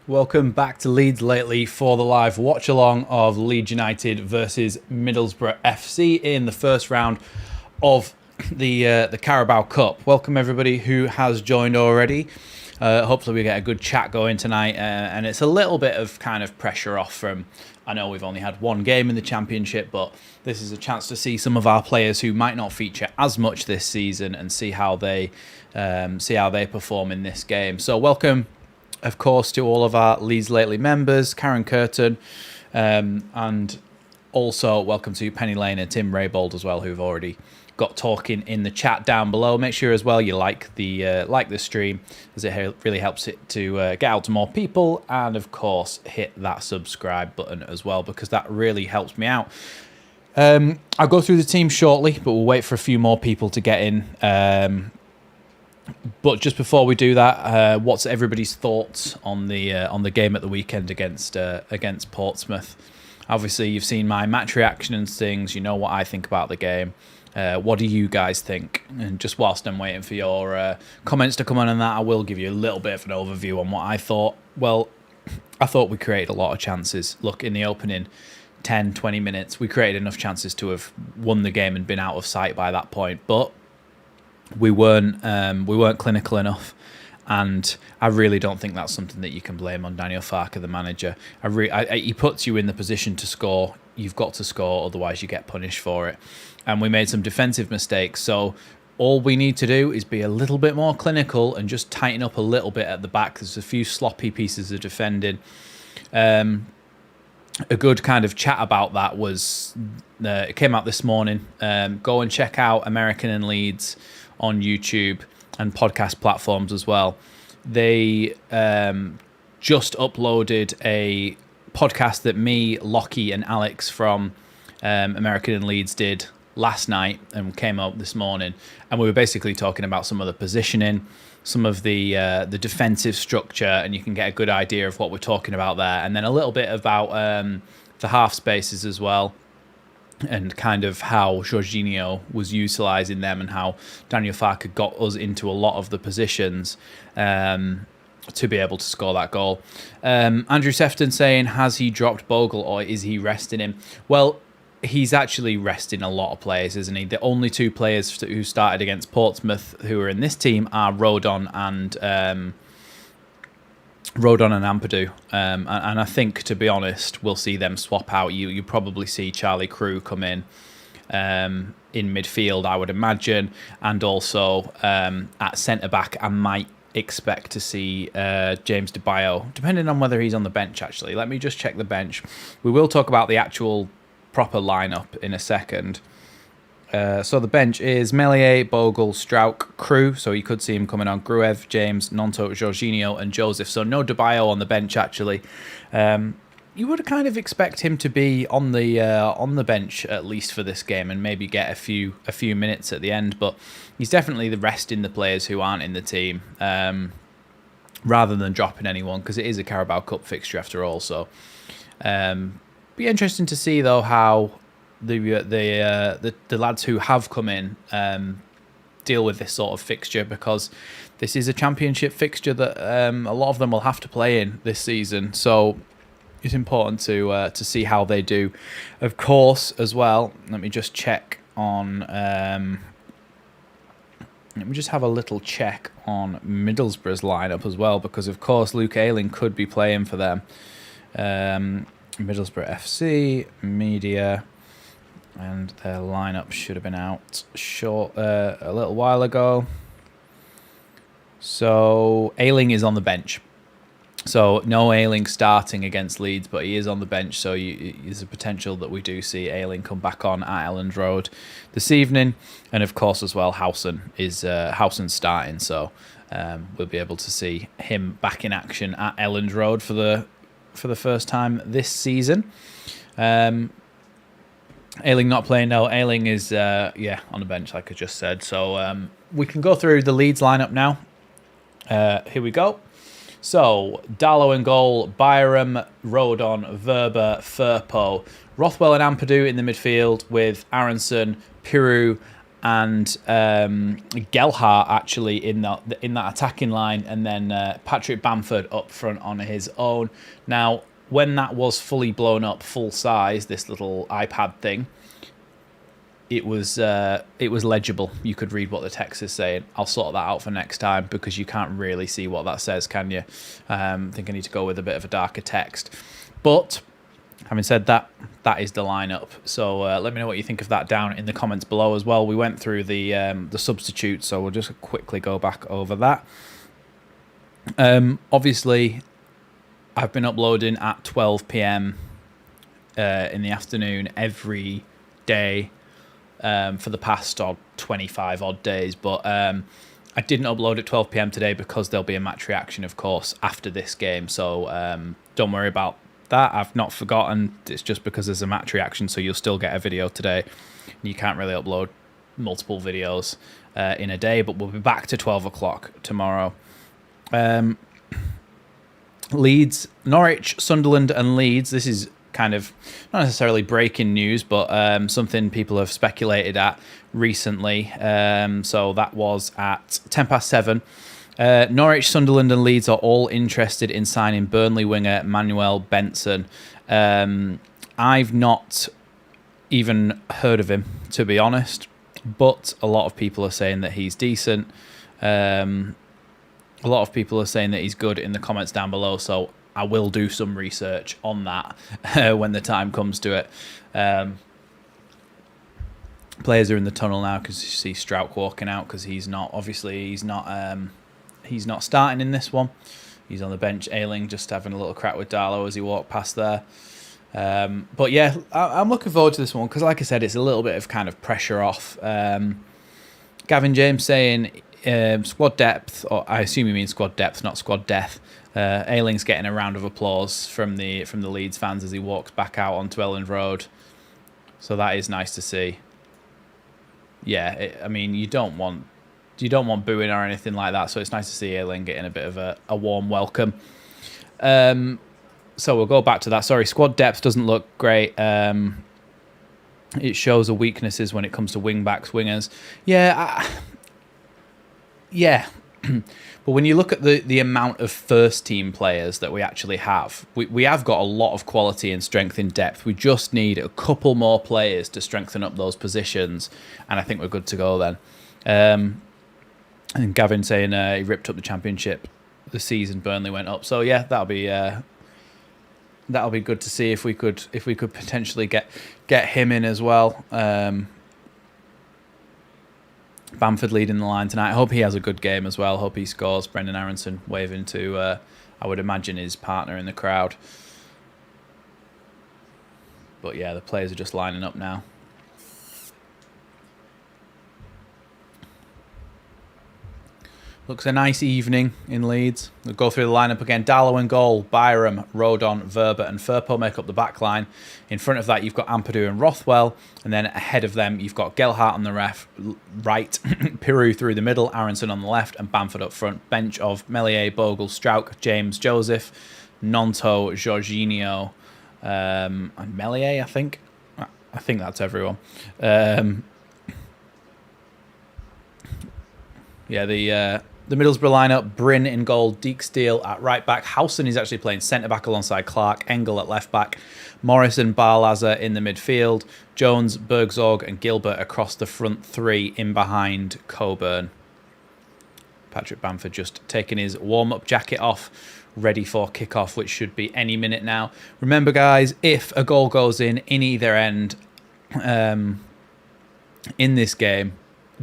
Welcome back to Leeds Lately for the live watch-along of Leeds United versus Middlesbrough FC in the first round of the Carabao Cup. Welcome everybody who has joined already. Hopefully we get a good chat going tonight, and it's a little bit of kind of pressure off from, I know we've only had one game in the Championship, but this is a chance to see some of our players who might not feature as much this season and see how they perform in this game. So welcome, of course, to all of our Leeds Lately members, Karen Curtin, and also welcome to Penny Lane and Tim Raybold as well, who've already got talking in the chat down below. Make sure as well you like the stream, as it really helps it to get out to more people, and of course hit that subscribe button as well, because that really helps me out. I'll go through the team shortly, but we'll wait for a few more people to get in. But just before we do that, what's everybody's thoughts on the game at the weekend against Portsmouth? Obviously, you've seen my match reaction and things. You know what I think about the game. What do you guys think? And just whilst I'm waiting for your comments to come on that, I will give you a little bit of an overview on what I thought. Well, I thought we created a lot of chances. Look, in the opening 10, 20 minutes, we created enough chances to have won the game and been out of sight by that point. But we weren't clinical enough, and I really don't think that's something that you can blame on Daniel Farke, the manager. He puts you in the position to score. You've got to score, otherwise you get punished for it. And we made some defensive mistakes, so all we need to do is be a little bit more clinical and just tighten up a little bit at the back. There's a few sloppy pieces of defending. A good kind of chat about that was, it came out this morning. Go and check out American and Leeds on YouTube and podcast platforms as well. They just uploaded a podcast that me, Lockie and Alex from American and Leeds did last night and came up this morning, and we were basically talking about some of the positioning, some of the defensive structure, and you can get a good idea of what we're talking about there, and then a little bit about the half spaces as well, and kind of how Jorginho was utilising them and how Daniel Farke got us into a lot of the positions to be able to score that goal. Andrew Sefton saying, has he dropped Bogle or is he resting him? Well, he's actually resting a lot of players, isn't he? The only two players who started against Portsmouth who are in this team are Rodon and Ampadu, and I think, to be honest, we'll see them swap out. You probably see Charlie Crew come in midfield, I would imagine, and also at centre back I might expect to see James DeBio, depending on whether he's on the bench. Actually, let me just check the bench. We will talk about the actual proper lineup in a second. So the bench is Meslier, Bogle, Strauch, Crew. So you could see him coming on. Gruev, James, Nonto, Jorginho, and Joseph. So no DeBio on the bench actually. You would kind of expect him to be on the bench at least for this game and maybe get a few minutes at the end. But he's definitely the resting the players who aren't in the team, rather than dropping anyone, because it is a Carabao Cup fixture after all. So be interesting to see though how the lads who have come in deal with this sort of fixture, because this is a Championship fixture that a lot of them will have to play in this season. So it's important to see how they do. Of course, as well, let me just check on. Let me just have a little check on Middlesbrough's lineup as well, because of course Luke Ayling could be playing for them. Middlesbrough FC media. And their lineup should have been out a little while ago. So Ayling is on the bench. So no Ayling starting against Leeds, but he is on the bench. So there's a potential that we do see Ayling come back on at Elland Road this evening. And of course as well, Howson's starting. So we'll be able to see him back in action at Elland Road for the first time this season. Ayling not playing, no. Ayling is on the bench, like I just said. So we can go through the Leeds lineup now. Here we go. So Darlow in goal, Byram, Rodon, Verba, Firpo, Rothwell and Ampadu in the midfield with Aronson, Piru, and Gelhardt actually in that attacking line, and then Patrick Bamford up front on his own. Now, when that was fully blown up, full size, this little iPad thing, it was legible. You could read what the text is saying. I'll sort that out for next time because you can't really see what that says, can you? I think I need to go with a bit of a darker text. But having said that, that is the lineup. So let me know what you think of that down in the comments below as well. We went through the substitutes, so we'll just quickly go back over that. Obviously, I've been uploading at 12 p.m. In the afternoon every day for the past 25 odd days, but I didn't upload at 12 p.m. today because there'll be a match reaction, of course, after this game. So don't worry about that. I've not forgotten. It's just because there's a match reaction, so you'll still get a video today. You can't really upload multiple videos in a day, but we'll be back to 12 o'clock tomorrow. Leeds, Norwich, Sunderland and Leeds. This is kind of not necessarily breaking news, but something people have speculated at recently. So that was at 7:10. Norwich, Sunderland and Leeds are all interested in signing Burnley winger Manuel Benson. I've not even heard of him, to be honest, but a lot of people are saying that he's decent. A lot of people are saying that he's good in the comments down below, so I will do some research on that when the time comes to it. Players are in the tunnel now because you see Strauch walking out because he's not starting in this one. He's on the bench. Ayling just having a little crack with Darlow as he walked past there. But yeah, I'm looking forward to this one because, like I said, it's a little bit of kind of pressure off. Gavin James saying squad depth, or I assume you mean squad depth, not squad death. Ayling's getting a round of applause from the Leeds fans as he walks back out onto Elland Road. So that is nice to see. Yeah, I mean, you don't want booing or anything like that, so it's nice to see Ayling getting a bit of a warm welcome. So we'll go back to that. Sorry, squad depth doesn't look great. It shows the weaknesses when it comes to wing-backs, wingers. Yeah, yeah. But when you look at the amount of first-team players that we actually have, we have got a lot of quality and strength in depth. We just need a couple more players to strengthen up those positions, and I think we're good to go then. And Gavin saying he ripped up the Championship the season Burnley went up. So yeah, that'll be good to see if we could potentially get him in as well. Bamford leading the line tonight. I hope he has a good game as well. Hope he scores. Brendan Aronson waving to, I would imagine, his partner in the crowd. But yeah, the players are just lining up now. Looks a nice evening in Leeds. We'll go through the lineup again. Darlow in goal, Byram, Rodon, Verba and Firpo make up the back line. In front of that, you've got Ampadu and Rothwell. And then ahead of them, you've got Gelhardt on the right, Piroux through the middle, Aronson on the left, and Bamford up front. Bench of Meslier, Bogle, Strauch, James, Joseph, Nonto, Jorginho, and Meslier, I think. I think that's everyone. Yeah, the Middlesbrough lineup, Bryn in goal, Deek Steele at right back. Howson is actually playing centre-back alongside Clark, Engel at left-back, Morrison, Barlaza in the midfield, Jones, Bergzorg and Gilbert across the front three in behind Coburn. Patrick Bamford just taking his warm-up jacket off, ready for kick-off, which should be any minute now. Remember, guys, if a goal goes in either end in this game,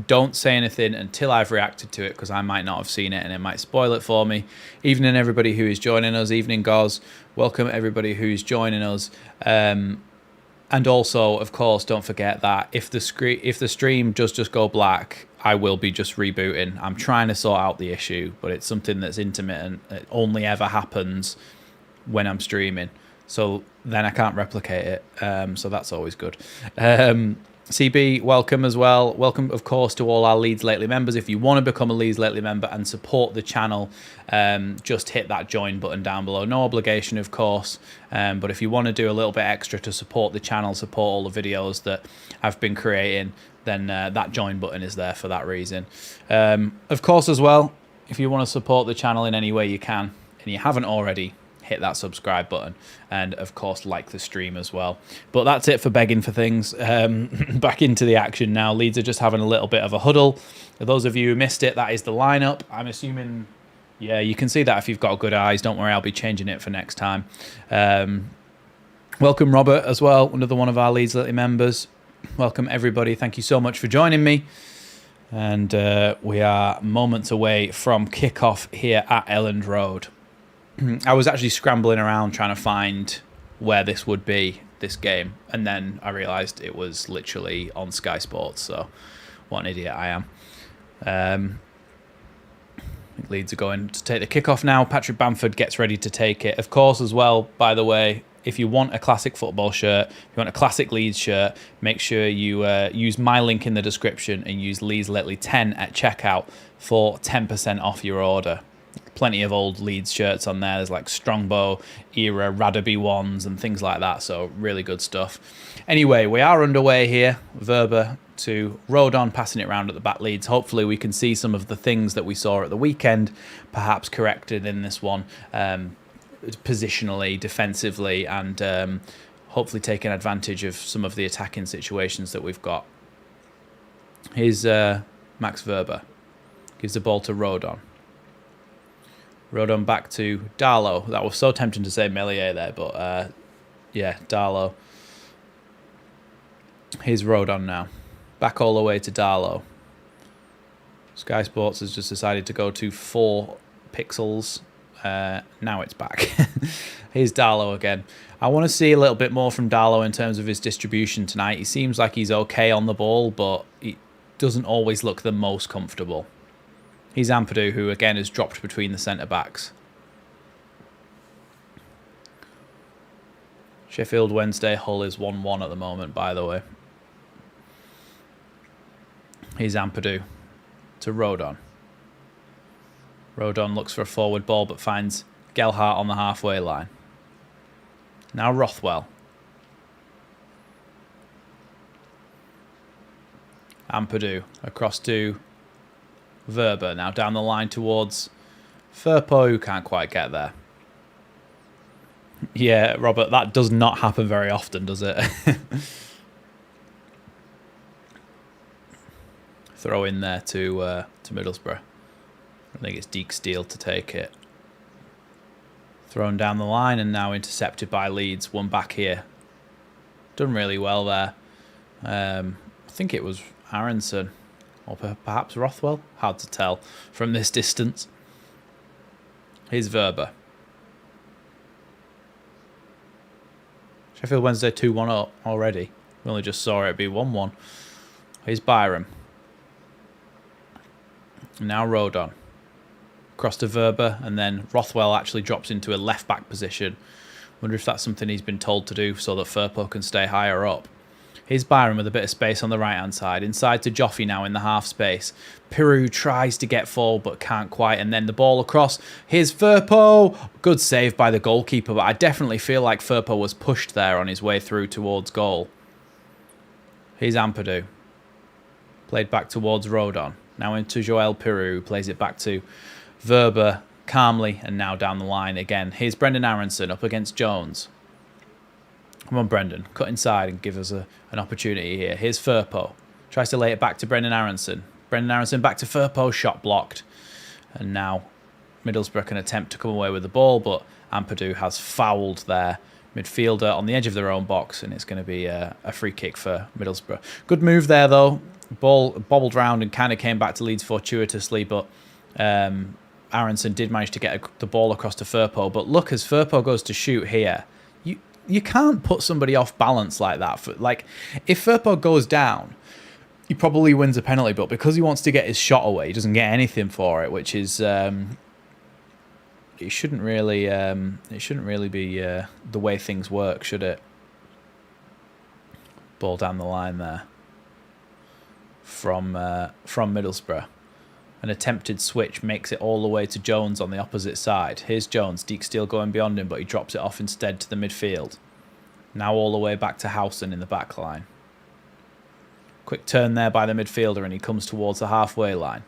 don't say anything until I've reacted to it because I might not have seen it and it might spoil it for me. Evening, everybody who is joining us. Evening, Goz. Welcome, everybody who's joining us. And also, of course, don't forget that if the stream does just go black, I will be just rebooting. I'm trying to sort out the issue, but it's something that's intermittent. It only ever happens when I'm streaming. So then I can't replicate it. So that's always good. CB, welcome as well. Welcome, of course, to all our Leeds Lately members. If you want to become a Leeds Lately member and support the channel, just hit that join button down below. No obligation, of course, but if you want to do a little bit extra to support the channel, support all the videos that I've been creating, then that join button is there for that reason. Of course, as well, if you want to support the channel in any way you can, and you haven't already, hit that subscribe button, and of course like the stream as well. But that's it for begging for things. Back into the action now. Leeds are just having a little bit of a huddle. For those of you who missed it, that is the lineup. I'm assuming, yeah, you can see that if you've got good eyes. Don't worry, I'll be changing it for next time. Welcome Robert as well, another one of our Leeds Lately members. Welcome everybody, thank you so much for joining me. And we are moments away from kickoff here at Elland Road. I was actually scrambling around trying to find where this would be, this game, and then I realised it was literally on Sky Sports, so what an idiot I am. I think Leeds are going to take the kickoff now. Patrick Bamford gets ready to take it. Of course, as well, by the way, if you want a classic football shirt, if you want a classic Leeds shirt, make sure you use my link in the description and use Leeds Lately 10 at checkout for 10% off your order. Plenty of old Leeds shirts on there. There's like Strongbow era Radaby ones and things like that, so really good stuff. Anyway, we are underway here. Verba to Rodon, passing it around at the back. Leeds. Hopefully we can see some of the things that we saw at the weekend, perhaps corrected in this one, positionally, defensively, and hopefully taking advantage of some of the attacking situations that we've got. Here's Max Verba. Gives the ball to Rodon. Rodon back to Darlow. That was so tempting to say Melier there, but yeah, Darlow. Here's Rodon now. Back all the way to Darlow. Sky Sports has just decided to go to 4 pixels. Now it's back. Here's Darlow again. I want to see a little bit more from Darlow in terms of his distribution tonight. He seems like he's okay on the ball, but he doesn't always look the most comfortable. He's Ampadu, who again has dropped between the centre-backs. Sheffield Wednesday, Hull is 1-1 at the moment, by the way. Here's Ampadu to Rodon. Rodon looks for a forward ball, but finds Gelhardt on the halfway line. Now Rothwell. Ampadu across to Verba, now down the line towards Firpo, who can't quite get there. Yeah, Robert, that does not happen very often, does it? Throw in there to Middlesbrough. I think it's Deke Steele to take it. Thrown down the line and now intercepted by Leeds. One back here. Done really well there. I think it was Aronson. Or perhaps Rothwell? Hard to tell from this distance. Here's Verba. Sheffield Wednesday 2-1 up already. We only just saw it be 1-1. Here's Byram. And now Rodon. Across to Verba, and then Rothwell actually drops into a left-back position. Wonder if that's something he's been told to do so that Firpo can stay higher up. Here's Byram with a bit of space on the right-hand side. Inside to Joffy now in the half space. Piru tries to get forward but can't quite. And then the ball across. Here's Firpo. Good save by the goalkeeper, but I definitely feel like Firpo was pushed there on his way through towards goal. Here's Ampadu. Played back towards Rodon. Now into Joel Piru, who plays it back to Verba calmly, and now down the line again. Here's Brendan Aronson up against Jones. Come on, Brendan. Cut inside and give us an opportunity here. Here's Firpo. Tries to lay it back to Brendan Aronson. Brendan Aronson back to Firpo. Shot blocked. And now Middlesbrough can attempt to come away with the ball, but Ampadu has fouled their midfielder on the edge of their own box, and it's going to be a free kick for Middlesbrough. Good move there, though. Ball bobbled round and kind of came back to Leeds fortuitously, but Aronson did manage to get the ball across to Firpo. But look, as Firpo goes to shoot here, you can't put somebody off balance like that. Like, if Firpo goes down, he probably wins a penalty, but because he wants to get his shot away, he doesn't get anything for it, which is it shouldn't really be the way things work, should it? Ball down the line there. from Middlesbrough. An attempted switch makes it all the way to Jones on the opposite side. Here's Jones, Deke Steele going beyond him, but he drops it off instead to the midfield. Now all the way back to Howson in the back line. Quick turn there by the midfielder and he comes towards the halfway line.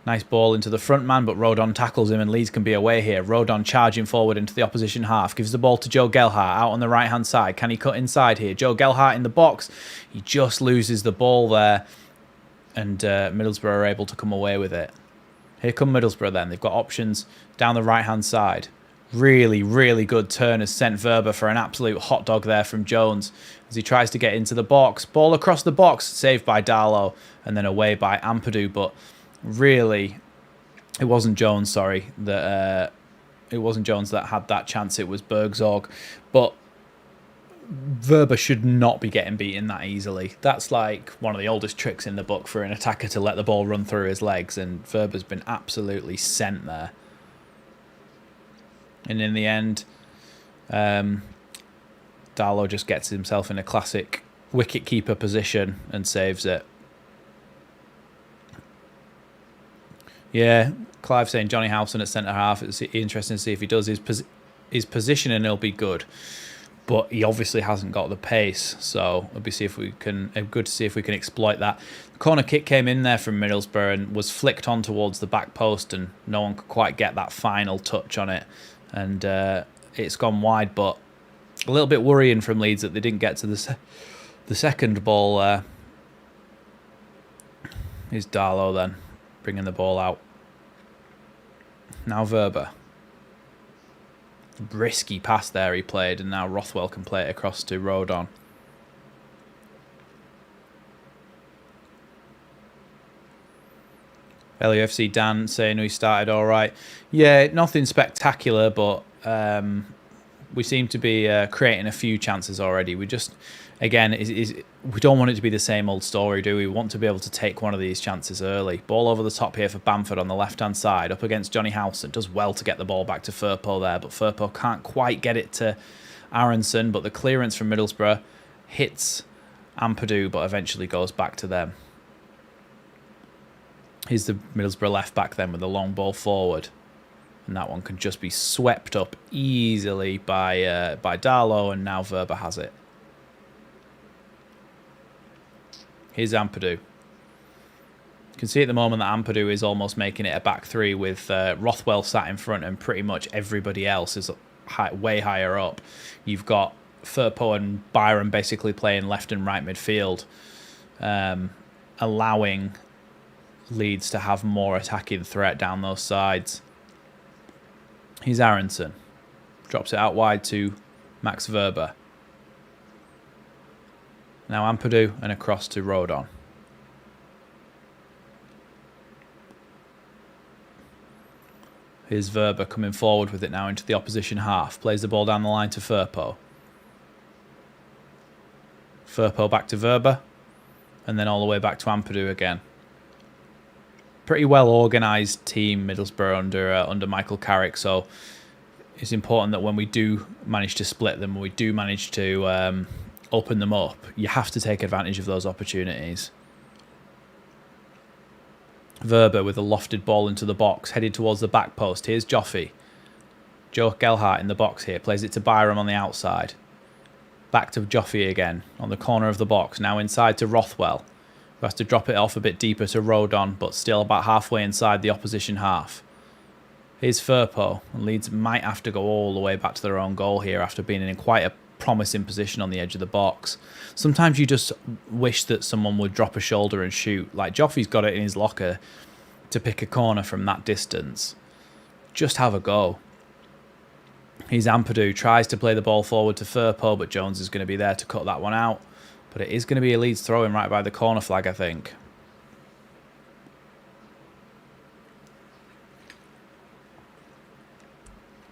Nice ball into the front man, but Rodon tackles him and Leeds can be away here. Rodon charging forward into the opposition half. Gives the ball to Joe Gelhardt out on the right-hand side. Can he cut inside here? Joe Gelhardt in the box. He just loses the ball there. And Middlesbrough are able to come away with it. Here come Middlesbrough then. They've got options down the right-hand side. Really, really good turn has sent Verba for an absolute hot dog there from Jones as he tries to get into the box. Ball across the box, saved by Darlow and then away by Ampadu. But really, it wasn't Jones, that had that chance. It was Bergzorg. But Verba should not be getting beaten that easily. That's like one of the oldest tricks in the book for an attacker to let the ball run through his legs, and Verba's been absolutely sent there. And in the end, Darlow just gets himself in a classic wicket-keeper position and saves it. Yeah, Clive saying Johnny Howson at centre-half. It's interesting to see if he does. His positioning will be good, but he obviously hasn't got the pace, so it'll be good to see if we can exploit that. The corner kick came in there from Middlesbrough and was flicked on towards the back post, and no one could quite get that final touch on it, and it's gone wide. But a little bit worrying from Leeds that they didn't get to the second ball there. Here's Darlow then bringing the ball out. Now Verba. Risky pass there he played, and now Rothwell can play it across to Rodon. LUFC Dan saying we started all right. Yeah, nothing spectacular, but we seem to be creating a few chances already. We just, again, we don't want it to be the same old story, do we? We want to be able to take one of these chances early. Ball over the top here for Bamford on the left-hand side, up against Johnny Howson. Does well to get the ball back to Firpo there, but Firpo can't quite get it to Aronson, but the clearance from Middlesbrough hits Ampadu, but eventually goes back to them. Here's the Middlesbrough left-back then with a long ball forward. And that one can just be swept up easily by Darlow, and now Verba has it. Here's Ampadu. You can see at the moment that Ampadu is almost making it a back three with Rothwell sat in front and pretty much everybody else is way higher up. You've got Firpo and Byron basically playing left and right midfield, allowing Leeds to have more attacking threat down those sides. Here's Aronson. Drops it out wide to Max Verba. Now Ampadu and across to Rodon. Here's Verba coming forward with it now into the opposition half. Plays the ball down the line to Firpo. Firpo back to Verba. And then all the way back to Ampadu again. Pretty well organised team, Middlesbrough under Michael Carrick, so it's important that when we do manage to split them, we do manage to open them up, you have to take advantage of those opportunities. Verba with a lofted ball into the box, headed towards the back post. Here's Joffe. Joe Gelhardt in the box here, plays it to Byram on the outside. Back to Joffe again, on the corner of the box, now inside to Rothwell, who has to drop it off a bit deeper to Rodon, but still about halfway inside the opposition half. Here's Firpo, and Leeds might have to go all the way back to their own goal here after being in quite a promising position on the edge of the box. Sometimes you just wish that someone would drop a shoulder and shoot. Like Joffe's got it in his locker to pick a corner from that distance. Just have a go. Here's Ampadu, tries to play the ball forward to Firpo, but Jones is going to be there to cut that one out. But it is going to be a Leeds throw-in right by the corner flag, I think.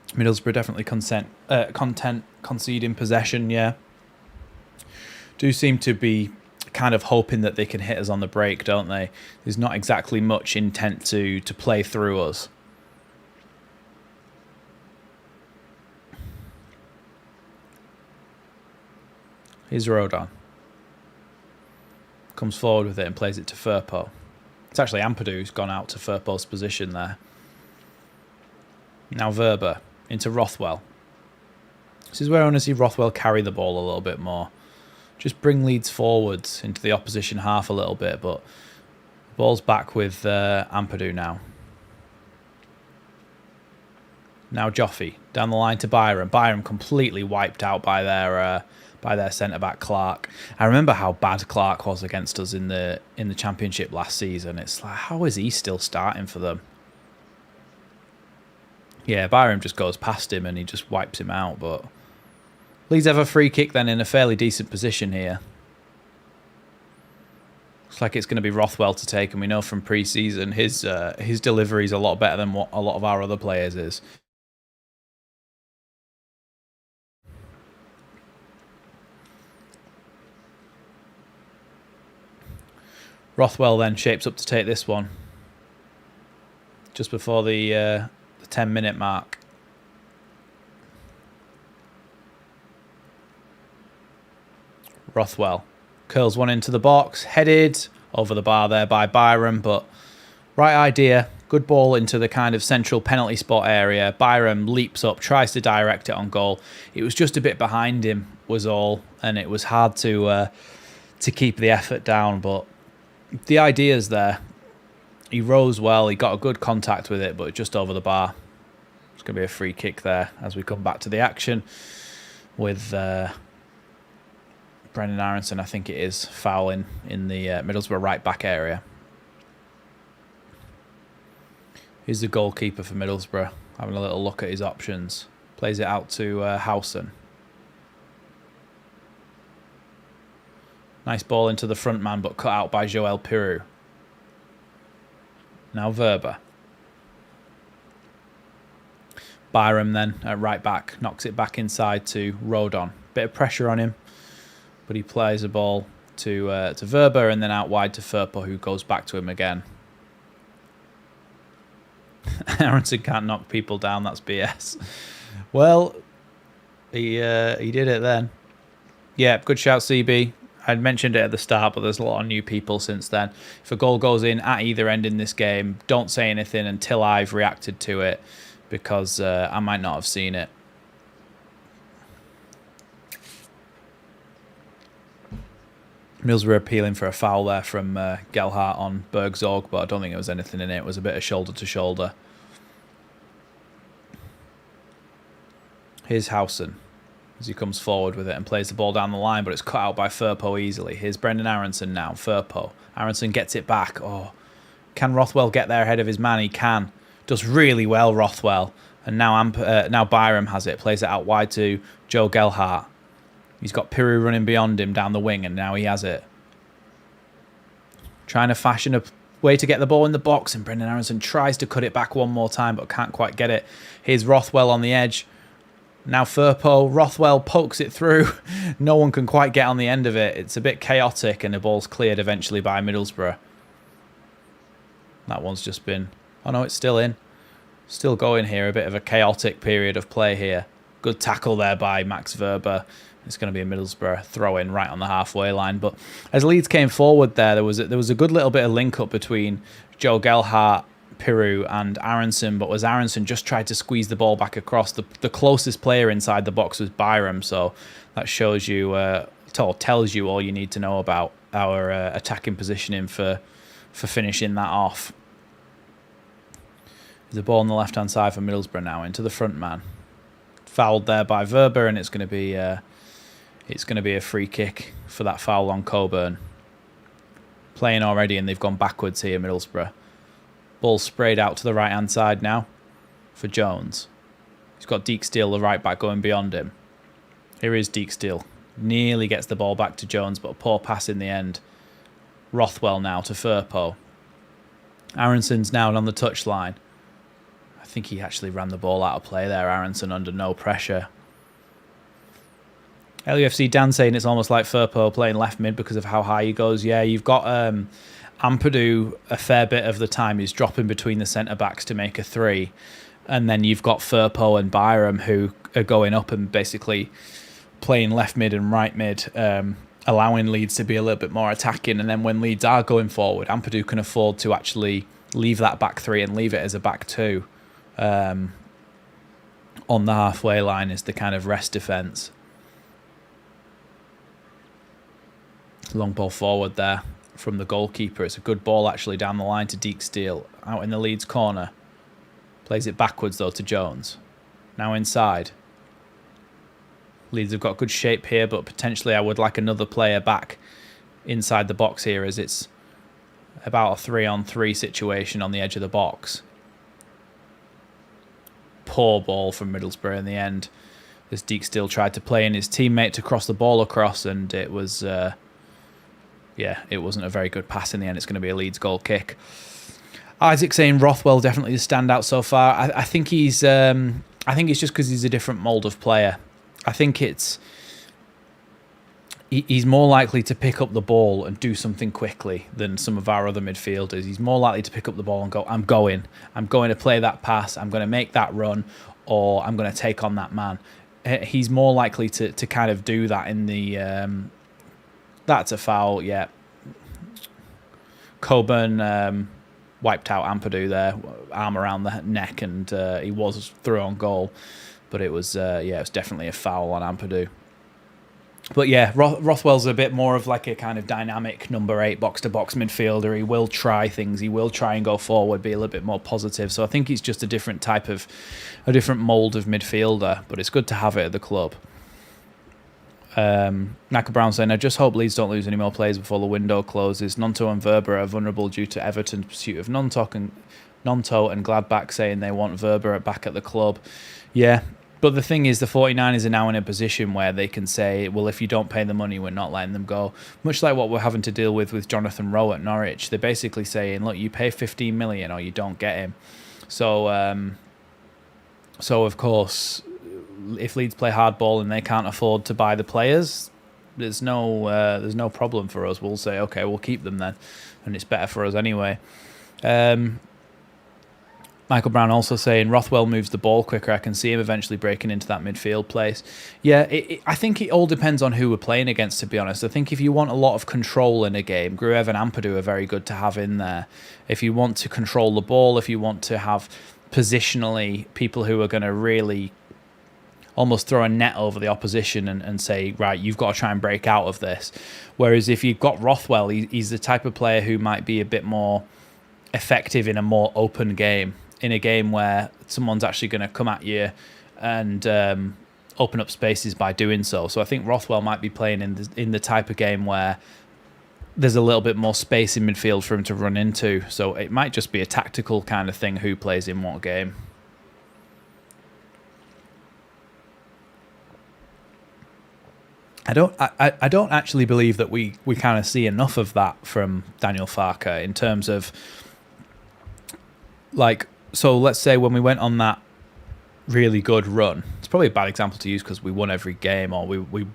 Middlesbrough definitely content conceding possession, yeah. Do seem to be kind of hoping that they can hit us on the break, don't they? There's not exactly much intent to play through us. Here's Rodon. comes forward with it and plays it to Firpo. It's actually Ampadu who's gone out to Firpo's position there. Now Verba into Rothwell. This is where I want to see Rothwell carry the ball a little bit more. Just bring Leeds forwards into the opposition half a little bit, but the ball's back with Ampadu now. Now Joffy down the line to Byram. Byram completely wiped out by their centre-back Clark. I remember how bad Clark was against us in the Championship last season. It's like, how is he still starting for them? Yeah, Byram just goes past him and he just wipes him out. But Leeds have a free kick then in a fairly decent position here. Looks like it's going to be Rothwell to take, and we know from pre-season his delivery is a lot better than what a lot of our other players is. Rothwell then shapes up to take this one just before the 10-minute mark. Rothwell curls one into the box, headed over the bar there by Byram, but right idea. Good ball into the kind of central penalty spot area. Byram leaps up, tries to direct it on goal. It was just a bit behind him was all, and it was hard to keep the effort down, but the idea's there. He rose well, he got a good contact with it, but just over the bar. It's going to be a free kick there as we come back to the action with Brendan Aronson, I think it is, fouling in the Middlesbrough right-back area. Here's the goalkeeper for Middlesbrough, having a little look at his options. Plays it out to Howson. Nice ball into the front man, but cut out by Joel Piroux. Now Verba. Byram then at right back, knocks it back inside to Rodon. Bit of pressure on him, but he plays the ball to Verba and then out wide to Firpo, who goes back to him again. Aronson can't knock people down, that's BS. Well, he did it then. Yeah, good shout, CB. I'd mentioned it at the start, but there's a lot of new people since then. If a goal goes in at either end in this game, don't say anything until I've reacted to it, because I might not have seen it. Middlesbrough appealing for a foul there from Gelhardt on Bergzorg, but I don't think there was anything in it. It was a bit of shoulder to shoulder. Here's Howson as he comes forward with it and plays the ball down the line, but it's cut out by Firpo easily. Here's Brendan Aronson now. Firpo. Aronson gets it back. Oh, can Rothwell get there ahead of his man? He can. Does really well, Rothwell. And now now Byram has it. Plays it out wide to Joe Gelhardt. He's got Piroux running beyond him down the wing, and now he has it. Trying to fashion a way to get the ball in the box, and Brendan Aronson tries to cut it back one more time, but can't quite get it. Here's Rothwell on the edge. Now Firpo. Rothwell pokes it through. No one can quite get on the end of it. It's a bit chaotic, and the ball's cleared eventually by Middlesbrough. That one's just been... Oh no, it's still in. Still going here. A bit of a chaotic period of play here. Good tackle there by Max Verba. It's going to be a Middlesbrough throw-in right on the halfway line. But as Leeds came forward there was a good little bit of link-up between Joe Gelhardt, Piroux and Aronson. But as Aronson just tried to squeeze the ball back across, the closest player inside the box was Byram. So that shows you, tells you all you need to know about our attacking positioning for finishing that off. There's a ball on the left-hand side for Middlesbrough now into the front man. Fouled there by Verba, and it's going to be a free kick for that foul on Coburn. Playing already, and they've gone backwards here, Middlesbrough. Ball sprayed out to the right-hand side now for Jones. He's got Deeksteel, the right back, going beyond him. Here is Deeksteel. Nearly gets the ball back to Jones, but a poor pass in the end. Rothwell now to Firpo. Aronson's now on the touchline. I think he actually ran the ball out of play there, Aronson, under no pressure. LUFC Dan saying it's almost like Firpo playing left mid because of how high he goes. Yeah, you've got Ampadu a fair bit of the time. He's dropping between the centre-backs to make a three. And then you've got Firpo and Byram who are going up and basically playing left mid and right mid. allowing Leeds to be a little bit more attacking. And then when Leeds are going forward, Ampadu can afford to actually leave that back three and leave it as a back two on the halfway line as the kind of rest defence. Long ball forward there from the goalkeeper. It's a good ball actually down the line to Deke Steele. Out in the Leeds corner. Plays it backwards though to Jones. Now inside. Leeds have got good shape here, but potentially I would like another player back inside the box here, as it's about a 3-on-3 situation on the edge of the box. Poor ball from Middlesbrough in the end, as Deke Steele tried to play in his teammate to cross the ball across, and it was, it wasn't a very good pass in the end. It's going to be a Leeds goal kick. Isaac saying Rothwell definitely the standout so far. I think he's, I think it's just because he's a different mould of player. I think he's more likely to pick up the ball and do something quickly than some of our other midfielders. He's more likely to pick up the ball and go, I'm going to play that pass, I'm going to make that run, or I'm going to take on that man. He's more likely to kind of do that in the... that's a foul, yeah. Coburn wiped out Ampadu there, arm around the neck, and he was through on goal. But it was, it was definitely a foul on Ampadu. But yeah, Rothwell's a bit more of like a kind of dynamic number 8 box-to-box midfielder. He will try things. He will try and go forward, be a little bit more positive. So I think he's just a different mould of midfielder. But it's good to have it at the club. Naka Brown saying, I just hope Leeds don't lose any more players before the window closes. Nonto and Verba are vulnerable due to Everton's pursuit of Nonto and Gladbach saying they want Verba back at the club. Yeah, but the thing is, the 49ers are now in a position where they can say, well, if you don't pay the money, we're not letting them go. Much like what we're having to deal with Jonathan Rowe at Norwich. They're basically saying, look, you pay 15 million or you don't get him. So of course, if Leeds play hardball and they can't afford to buy the players, there's no problem for us. We'll say, okay, we'll keep them then, and it's better for us anyway. Michael Brown also saying Rothwell moves the ball quicker. I can see him eventually breaking into that midfield place. Yeah, I think it all depends on who we're playing against, to be honest. I think if you want a lot of control in a game, Gruev and Ampadu are very good to have in there. If you want to control the ball, if you want to have positionally people who are going to really almost throw a net over the opposition and say, right, you've got to try and break out of this. Whereas if you've got Rothwell, he's the type of player who might be a bit more effective in a more open game. In a game where someone's actually going to come at you and open up spaces by doing so. So I think Rothwell might be playing in the type of game where there's a little bit more space in midfield for him to run into. So it might just be a tactical kind of thing, who plays in what game. I don't actually believe that we kind of see enough of that from Daniel Farke in terms of, like, so let's say when we went on that really good run, it's probably a bad example to use because we won every game, or we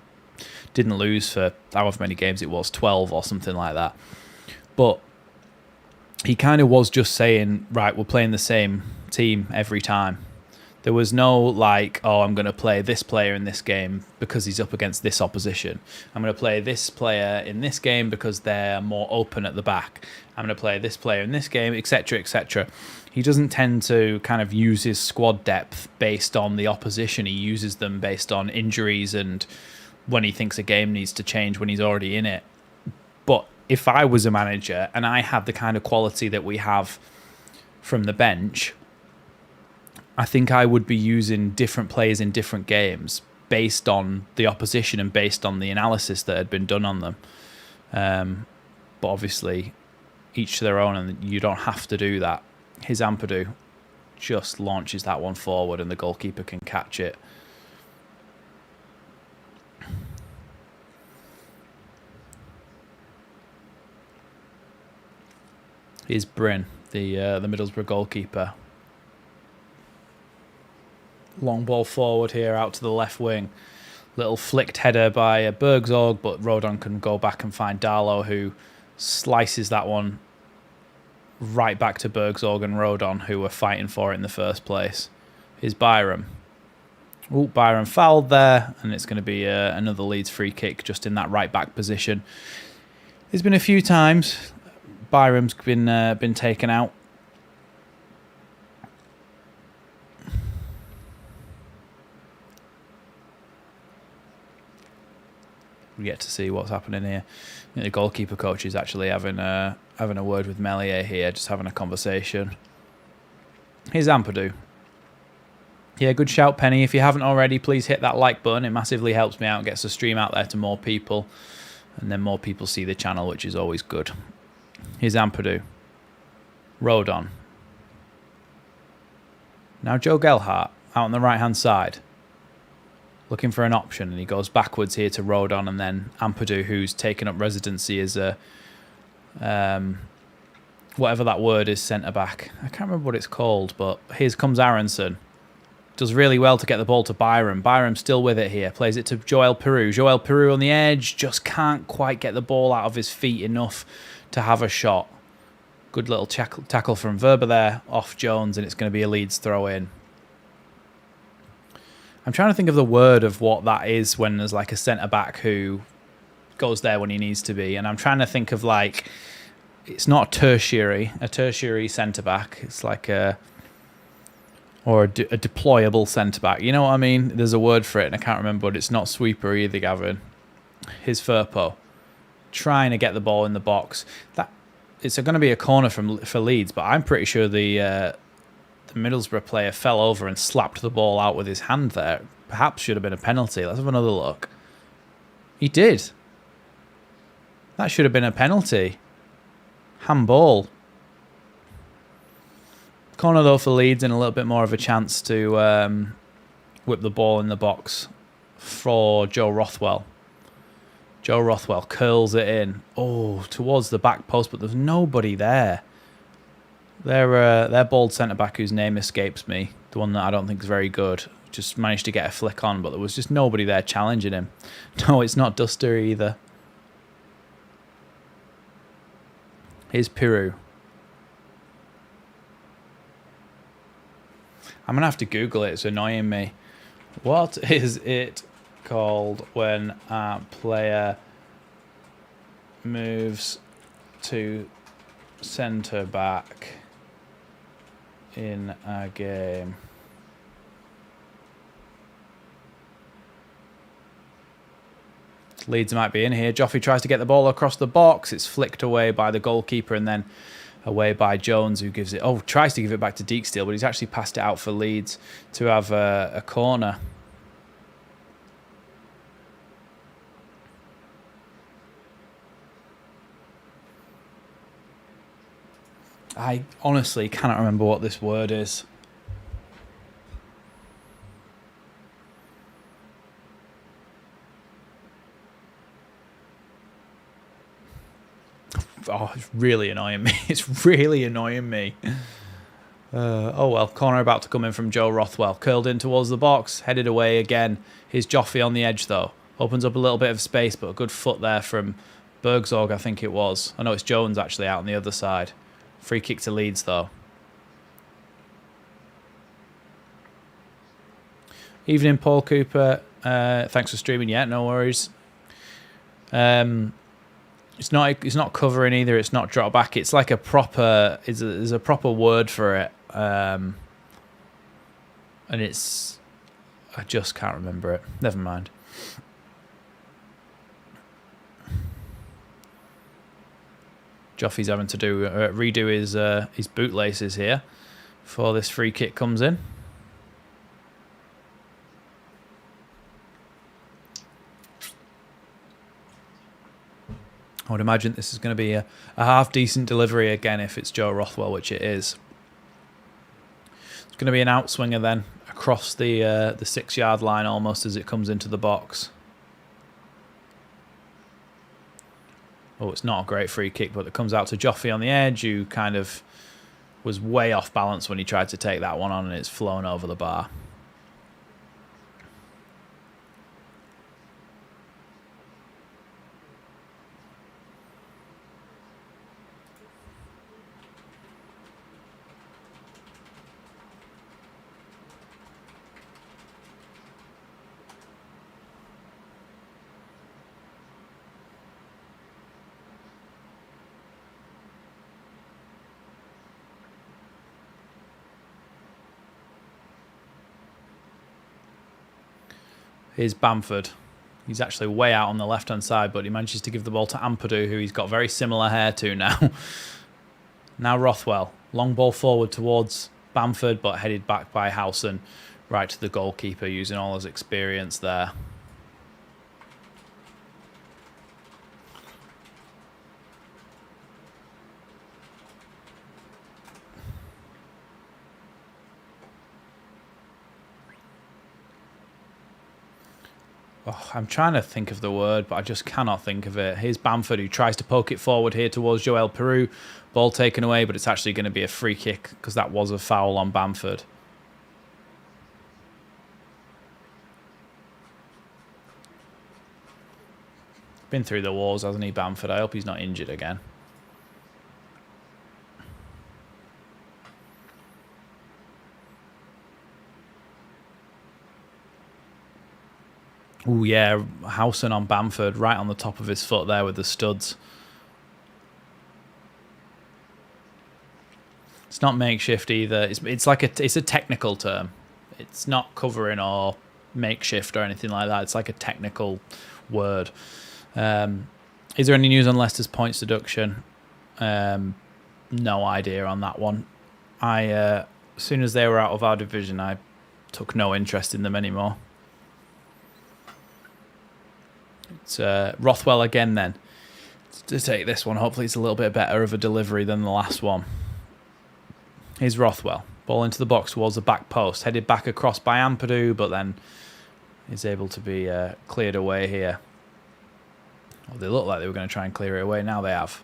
didn't lose for however many games it was, 12 or something like that. But he kind of was just saying, right, we're playing the same team every time. There was no like, oh, I'm going to play this player in this game because he's up against this opposition. I'm going to play this player in this game because they're more open at the back. I'm going to play this player in this game, etc., etc. He doesn't tend to kind of use his squad depth based on the opposition. He uses them based on injuries and when he thinks a game needs to change when he's already in it. But if I was a manager and I had the kind of quality that we have from the bench, I think I would be using different players in different games based on the opposition and based on the analysis that had been done on them. But obviously, each to their own, and you don't have to do that. His Ampadu just launches that one forward and the goalkeeper can catch it. Here's Bryn, the Middlesbrough goalkeeper. Long ball forward here out to the left wing. Little flicked header by Bergzorg, but Rodon can go back and find Darlow, who slices that one right back to Bergzorg and Rodon, who were fighting for it in the first place. Here's Byram. Oh, Byram fouled there, and it's going to be another Leeds free kick just in that right-back position. There's been a few times Byram's been taken out. We get to see what's happening here. I think the goalkeeper coach is actually having a word with Melier here, just having a conversation. Here's Ampadu. Yeah, good shout, Penny. If you haven't already, please hit that like button. It massively helps me out, gets the stream out there to more people, and then more people see the channel, which is always good. Here's Ampadu. Rodon. Now Joe Gelhardt out on the right-hand side, looking for an option, and he goes backwards here to Rodon, and then Ampadu, who's taken up residency as a whatever that word is, centre-back. I can't remember what it's called, but here comes Aronson. Does really well to get the ball to Byram. Byram's still with it here. Plays it to Joel Peru. Joel Peru on the edge. Just can't quite get the ball out of his feet enough to have a shot. Good little tackle from Verba there off Jones, and it's going to be a Leeds throw-in. I'm trying to think of the word of what that is when there's like a centre-back who goes there when he needs to be. And I'm trying to think of like... It's not a tertiary centre-back. It's like a... Or a deployable centre-back. You know what I mean? There's a word for it, and I can't remember, but it's not sweeper either, Gavin. Here's Firpo. Trying to get the ball in the box. It's going to be a corner for Leeds, but I'm pretty sure the Middlesbrough player fell over and slapped the ball out with his hand there. Perhaps should have been a penalty. Let's have another look. He did. That should have been a penalty. Handball. Corner though for Leeds, and a little bit more of a chance to whip the ball in the box for Joe Rothwell. Joe Rothwell curls it in. Oh, towards the back post, but there's nobody there. Their bald centre-back, whose name escapes me, the one that I don't think is very good, just managed to get a flick on, but there was just nobody there challenging him. No, it's not Duster either. Here's Peru. I'm going to have to Google it. It's annoying me. What is it called when a player moves to centre-back in a game? Leeds might be in here. Joffrey tries to get the ball across the box. It's flicked away by the goalkeeper and then away by Jones, who gives it... Oh, tries to give it back to Deeksteel, but he's actually passed it out for Leeds to have a corner. I honestly cannot remember what this word is. Oh, it's really annoying me. It's really annoying me. Oh well, corner about to come in from Joe Rothwell. Curled in towards the box, headed away again. Here's Joffrey on the edge though. Opens up a little bit of space, but a good foot there from Bergzorg, I think it was. I know it's Jones actually out on the other side. Free kick to Leeds though. Evening, Paul Cooper. Thanks for streaming. Yeah, no worries. It's not covering either. It's not drop back. It's like a proper. There's a proper word for it, and it's. I just can't remember it. Never mind. Joffrey's having to redo his bootlaces here before this free kick comes in. I would imagine this is going to be a half-decent delivery again if it's Joe Rothwell, which it is. It's going to be an outswinger then across the 6-yard line almost as it comes into the box. Oh, it's not a great free kick, but it comes out to Joffrey on the edge, who kind of was way off balance when he tried to take that one on, and it's flown over the bar. Here's Bamford. He's actually way out on the left-hand side, but he manages to give the ball to Ampadu, who he's got very similar hair to now. Now Rothwell. Long ball forward towards Bamford, but headed back by Howson right to the goalkeeper, using all his experience there. Oh, I'm trying to think of the word, but I just cannot think of it. Here's Bamford, who tries to poke it forward here towards Joel Peru. Ball taken away, but it's actually going to be a free kick because that was a foul on Bamford. Been through the wars, hasn't he, Bamford? I hope he's not injured again. Oh, yeah, Howson on Bamford, right on the top of his foot there with the studs. It's not makeshift either. It's a technical term. It's not covering or makeshift or anything like that. It's like a technical word. Is there any news on Leicester's points deduction? No idea on that one. As soon as they were out of our division, I took no interest in them anymore. It's Rothwell again then to take this one. Hopefully it's a little bit better of a delivery than the last one. Here's Rothwell. Ball into the box towards the back post. Headed back across by Ampadu, but then is able to be cleared away here. Well, they look like they were going to try and clear it away. Now they have.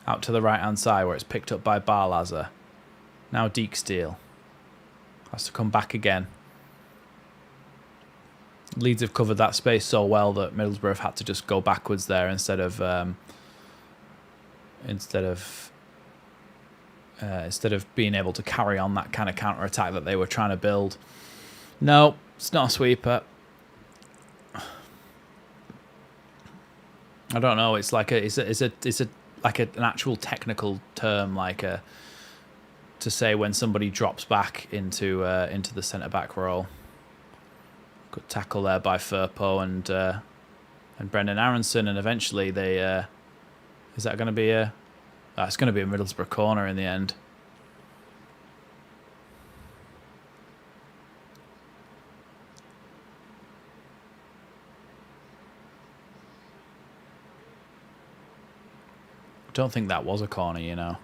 Out to the right-hand side where it's picked up by Barlaza. Now Deeksteel. Has to come back again. Leeds have covered that space so well that Middlesbrough have had to just go backwards there instead of being able to carry on that kind of counter attack that they were trying to build. No, it's not a sweeper. I don't know. It's like an actual technical term, to say when somebody drops back into the centre back role. Good tackle there by Firpo and Brendan Aronson, and eventually they is that going to be a? It's going to be a Middlesbrough corner in the end. I don't think that was a corner, you know.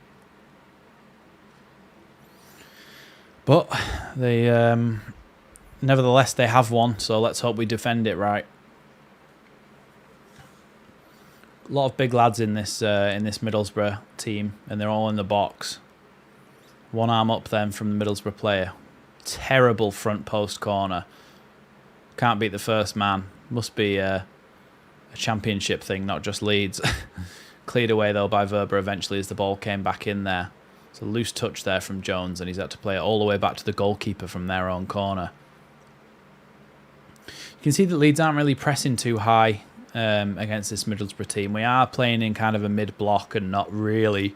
But they nevertheless they have one, so let's hope we defend it right. A lot of big lads in this Middlesbrough team, and they're all in the box. One arm up then from the Middlesbrough player. Terrible front post corner. Can't beat the first man. Must be a championship thing, not just Leeds. Cleared away though by Verba eventually as the ball came back in there. It's a loose touch there from Jones, and he's had to play it all the way back to the goalkeeper from their own corner. You can see that Leeds aren't really pressing too high against this Middlesbrough team. We are playing in kind of a mid-block and not really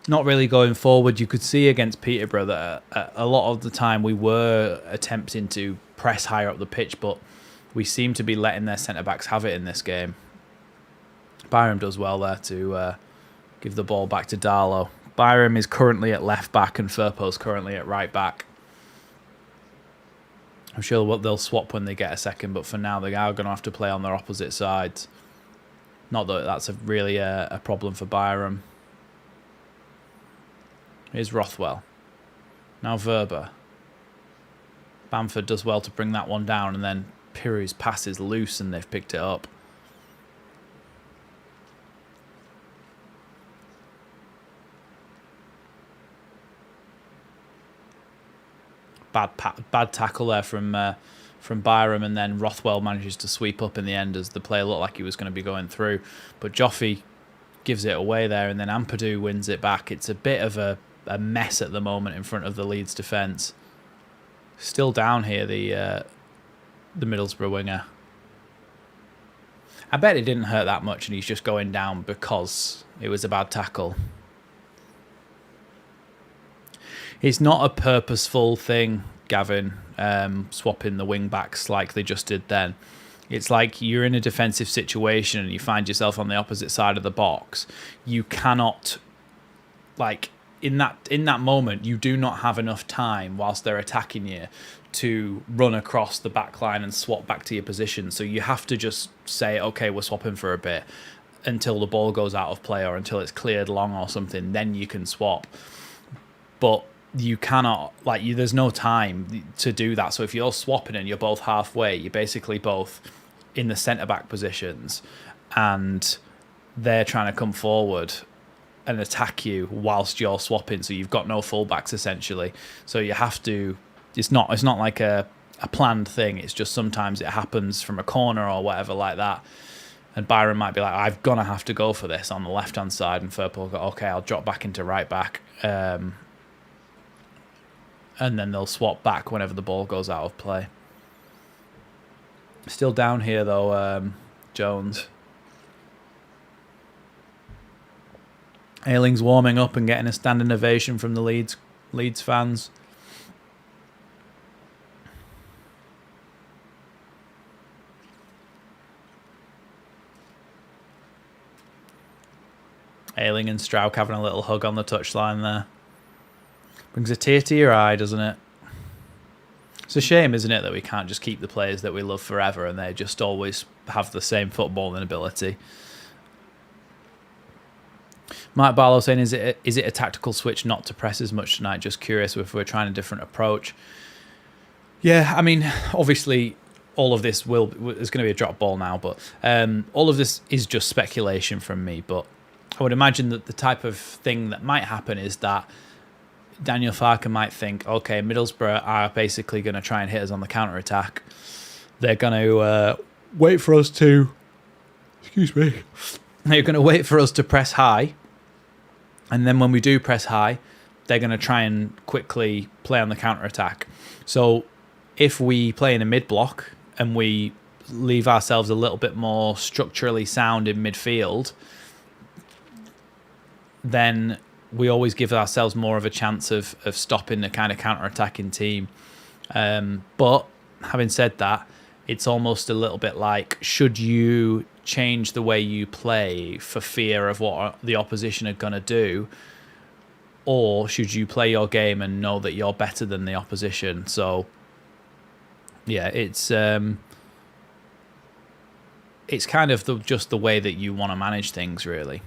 going forward. You could see against Peterborough that a lot of the time we were attempting to press higher up the pitch, but we seem to be letting their centre-backs have it in this game. Byram does well there to give the ball back to Darlow. Byram is currently at left-back and Firpo's currently at right-back. I'm sure they'll swap when they get a second, but for now they are going to have to play on their opposite sides. Not that that's really a problem for Byram. Here's Rothwell. Now Verba. Bamford does well to bring that one down, and then Piru's pass is loose and they've picked it up. Bad tackle there from Byram, and then Rothwell manages to sweep up in the end as the player looked like he was going to be going through. But Joffe gives it away there, and then Ampadu wins it back. It's a bit of a mess at the moment in front of the Leeds defence. Still down here, the Middlesbrough winger. I bet it didn't hurt that much and he's just going down because it was a bad tackle. It's not a purposeful thing. Gavin, swapping the wing backs like they just did then. It's like you're in a defensive situation and you find yourself on the opposite side of the box. You cannot, like, in that moment, you do not have enough time whilst they're attacking you to run across the back line and swap back to your position. So you have to just say, okay, we're swapping for a bit until the ball goes out of play or until it's cleared long or something. Then you can swap. But you cannot, like, there's no time to do that. So if you're swapping and you're both halfway, you're basically both in the centre-back positions and they're trying to come forward and attack you whilst you're swapping. So you've got no fullbacks, essentially. So you have to... It's not like a planned thing. It's just sometimes it happens from a corner or whatever like that. And Byron might be like, I'm going to have to go for this on the left-hand side. And Firpo will go, okay, I'll drop back into right back. And then they'll swap back whenever the ball goes out of play. Still down here, though, Jones. Ayling's warming up and getting a standing ovation from the Leeds fans. Ayling and Strauch having a little hug on the touchline there. Brings a tear to your eye, doesn't it? It's a shame, isn't it, that we can't just keep the players that we love forever and they just always have the same footballing ability. Mike Barlow saying, is it a tactical switch not to press as much tonight? Just curious if we're trying a different approach. Yeah, I mean, obviously all of this is going to be a drop ball now, but all of this is just speculation from me. But I would imagine that the type of thing that might happen is that Daniel Farke might think, okay, Middlesbrough are basically going to try and hit us on the counter-attack. They're going to wait for us to... Excuse me. They're going to wait for us to press high. And then when we do press high, they're going to try and quickly play on the counter-attack. So if we play in a mid-block and we leave ourselves a little bit more structurally sound in midfield, then we always give ourselves more of a chance of stopping the kind of counter-attacking team. But having said that, it's almost a little bit like, should you change the way you play for fear of what the opposition are going to do? Or should you play your game and know that you're better than the opposition? So, yeah, it's kind of just the way that you want to manage things, really.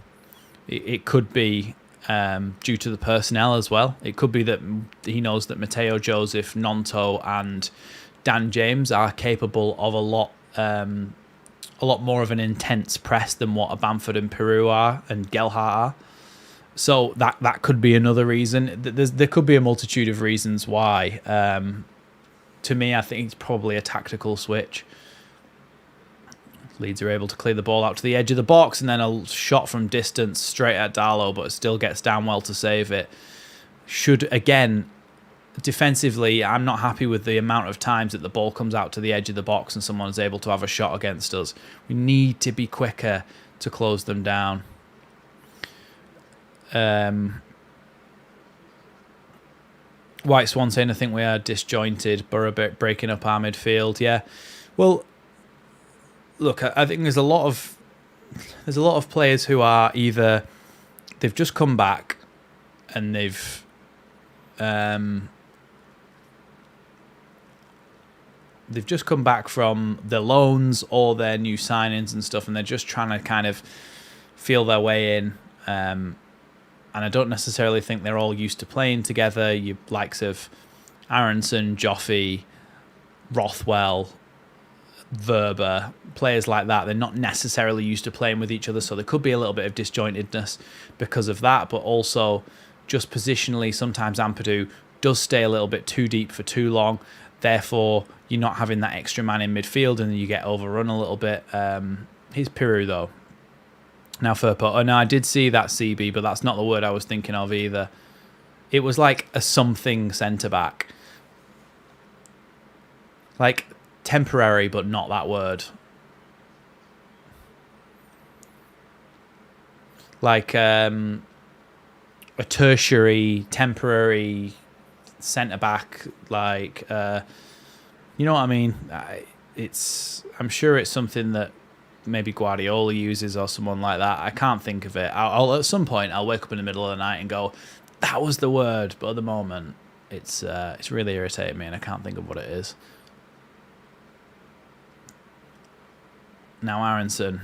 It could be due to the personnel as well. It could be that he knows that Mateo Joseph, Nonto and Dan James are capable of a lot more of an intense press than what a Bamford and Peru are and Gelhardt are. So that could be another reason. There could be a multitude of reasons why. To me, I think it's probably a tactical switch. Leeds are able to clear the ball out to the edge of the box and then a shot from distance straight at Darlow, but still gets down well to save it. Again, defensively, I'm not happy with the amount of times that the ball comes out to the edge of the box and someone's able to have a shot against us. We need to be quicker to close them down. White Swan saying, I think we are disjointed. Borough breaking up our midfield. Yeah. Well, look, I think there's a lot of players who are either they've just come back and they've just come back from their loans or their new signings and stuff, and they're just trying to kind of feel their way in. And I don't necessarily think they're all used to playing together. You likes of Aronson, Joffy, Rothwell, Verber, players like that, they're not necessarily used to playing with each other, so there could be a little bit of disjointedness because of that, but also just positionally, sometimes Ampadu does stay a little bit too deep for too long, therefore you're not having that extra man in midfield and you get overrun a little bit. Here's Peru though. Now Firpo, oh no, I did see that CB, but that's not the word I was thinking of either. It was like a something centre-back. Like temporary, but not that word. Like a tertiary, temporary centre-back, like, you know what I mean? I'm sure it's something that maybe Guardiola uses or someone like that. I can't think of it. I'll at some point, I'll wake up in the middle of the night and go, that was the word. But at the moment, it's really irritating me and I can't think of what it is. Now Aronson.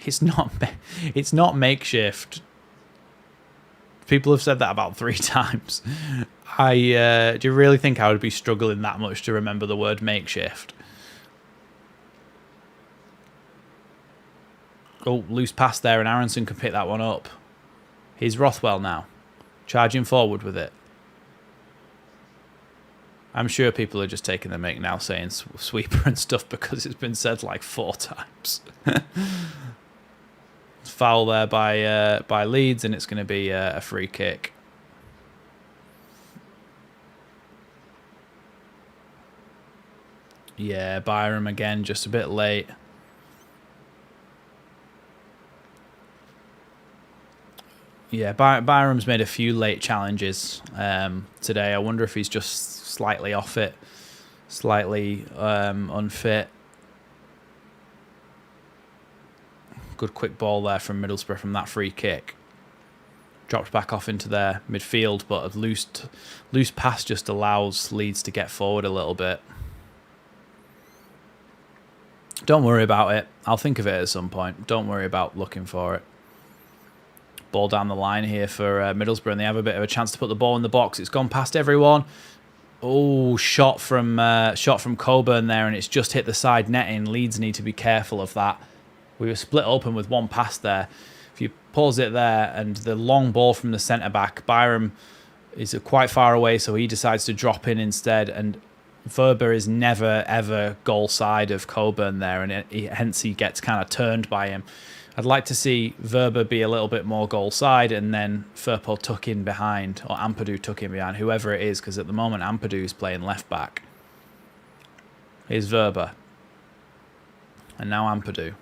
It's not makeshift. People have said that about 3 times. Do you really think I would be struggling that much to remember the word makeshift? Oh, loose pass there, and Aronson can pick that one up. Here's Rothwell now, charging forward with it. I'm sure people are just taking the mick now saying sweeper and stuff because it's been said like 4 times. Foul there by Leeds, and it's going to be a free kick. Yeah, Byram again, just a bit late. Yeah, Byram's made a few late challenges today. I wonder if he's just slightly off it, slightly unfit. Good quick ball there from Middlesbrough from that free kick. Dropped back off into their midfield, but a loose pass just allows Leeds to get forward a little bit. Don't worry about it. I'll think of it at some point. Don't worry about looking for it. Ball down the line here for Middlesbrough, and they have a bit of a chance to put the ball in the box. It's gone past everyone. Oh, shot from Coburn there, and it's just hit the side netting. Leeds need to be careful of that. We were split open with one pass there. If you pause it there, and the long ball from the centre-back, Byram is quite far away, so he decides to drop in instead, and Verber is never, ever goal side of Coburn there, and hence he gets kind of turned by him. I'd like to see Verber be a little bit more goal side, and then Firpo tuck in behind, or Ampadu tuck in behind, whoever it is, because at the moment Ampadu is playing left back. Here's Verber. And now Ampadu.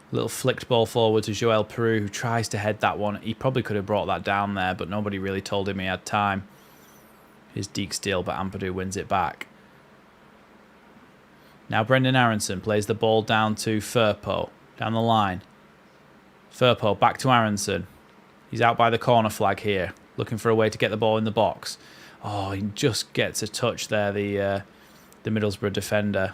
Little flicked ball forward to Joel Peru, who tries to head that one. He probably could have brought that down there, but nobody really told him he had time. Here's Deke Steele, but Ampadu wins it back. Now Brendan Aronson plays the ball down to Firpo, down the line. Firpo back to Aronson. He's out by the corner flag here, looking for a way to get the ball in the box. Oh, he just gets a touch there, the Middlesbrough defender.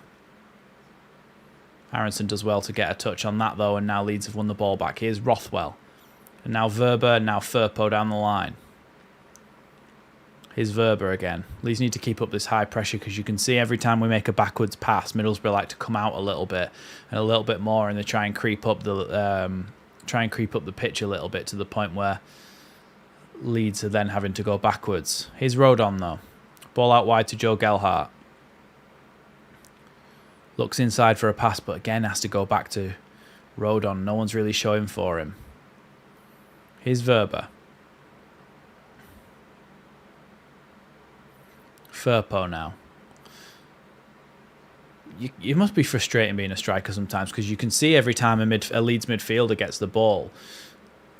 Aronson does well to get a touch on that, though, and now Leeds have won the ball back. Here's Rothwell. And now Verber, and now Firpo down the line. Here's Verber again. Leeds need to keep up this high pressure because you can see every time we make a backwards pass, Middlesbrough like to come out a little bit and a little bit more, and they try and creep up the pitch a little bit to the point where Leeds are then having to go backwards. Here's Rodon though. Ball out wide to Joe Gelhardt. Looks inside for a pass, but again has to go back to Rodon. No one's really showing for him. Here's Verber. Firpo now. You must be frustrating being a striker sometimes, because you can see every time a Leeds midfielder gets the ball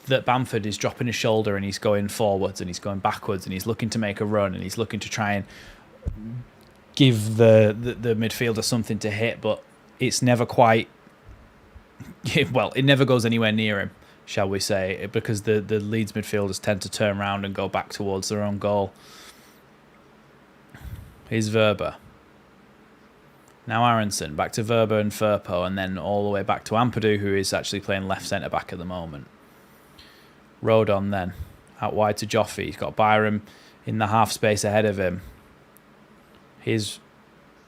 that Bamford is dropping his shoulder and he's going forwards and he's going backwards and he's looking to make a run and he's looking to try and give the midfielder something to hit, but it's never quite... Well, it never goes anywhere near him, shall we say, because the Leeds midfielders tend to turn around and go back towards their own goal. Here's Verber. Now Aronson, back to Verber and Firpo, and then all the way back to Ampadu, who is actually playing left centre-back at the moment. Rodon then, out wide to Joffy. He's got Byram in the half space ahead of him. Here's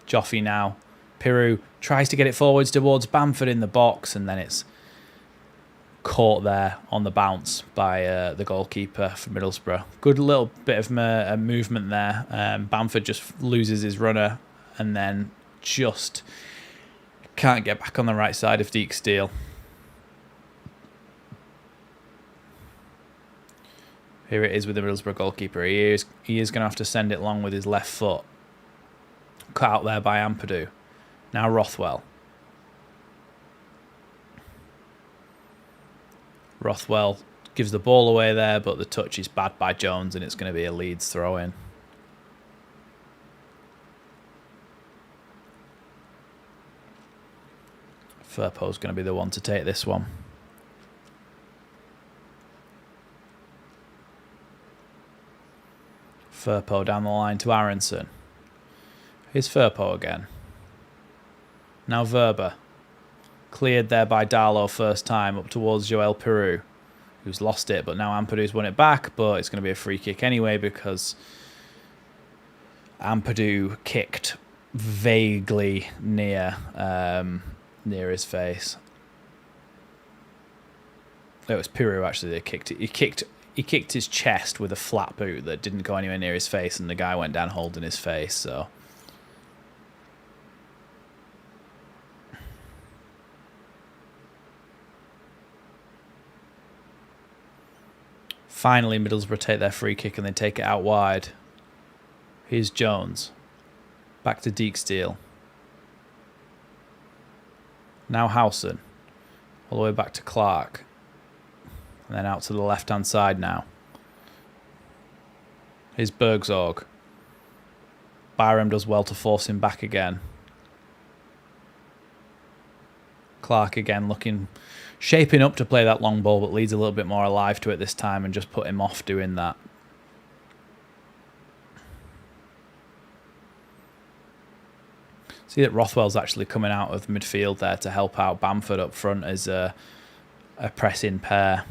Joffy now. Peru tries to get it forwards towards Bamford in the box, and then it's caught there on the bounce by the goalkeeper for Middlesbrough. Good little bit of movement there. Bamford just loses his runner and then just can't get back on the right side of Deke Steele. Here it is with the Middlesbrough goalkeeper. He is going to have to send it long with his left foot. Cut out there by Ampadu. Now Rothwell. Rothwell gives the ball away there, but the touch is bad by Jones, and it's going to be a Leeds throw-in. Firpo's going to be the one to take this one. Firpo down the line to Aronson. Here's Firpo again. Now Verba. Cleared there by Darlow first time up towards Joel Peru, who's lost it, but now Ampadu's won it back, but it's going to be a free kick anyway because Ampadu kicked vaguely near his face. It was Peru actually that kicked it. He kicked his chest with a flat boot that didn't go anywhere near his face, and the guy went down holding his face, so... Finally, Middlesbrough take their free kick and they take it out wide. Here's Jones. Back to Dijksteel. Now Howson. All the way back to Clark. And then out to the left-hand side now. Here's Bergzorg. Byram does well to force him back again. Clark again shaping up to play that long ball, but Leeds a little bit more alive to it this time and just put him off doing that. See that Rothwell's actually coming out of midfield there to help out Bamford up front as a pressing pair.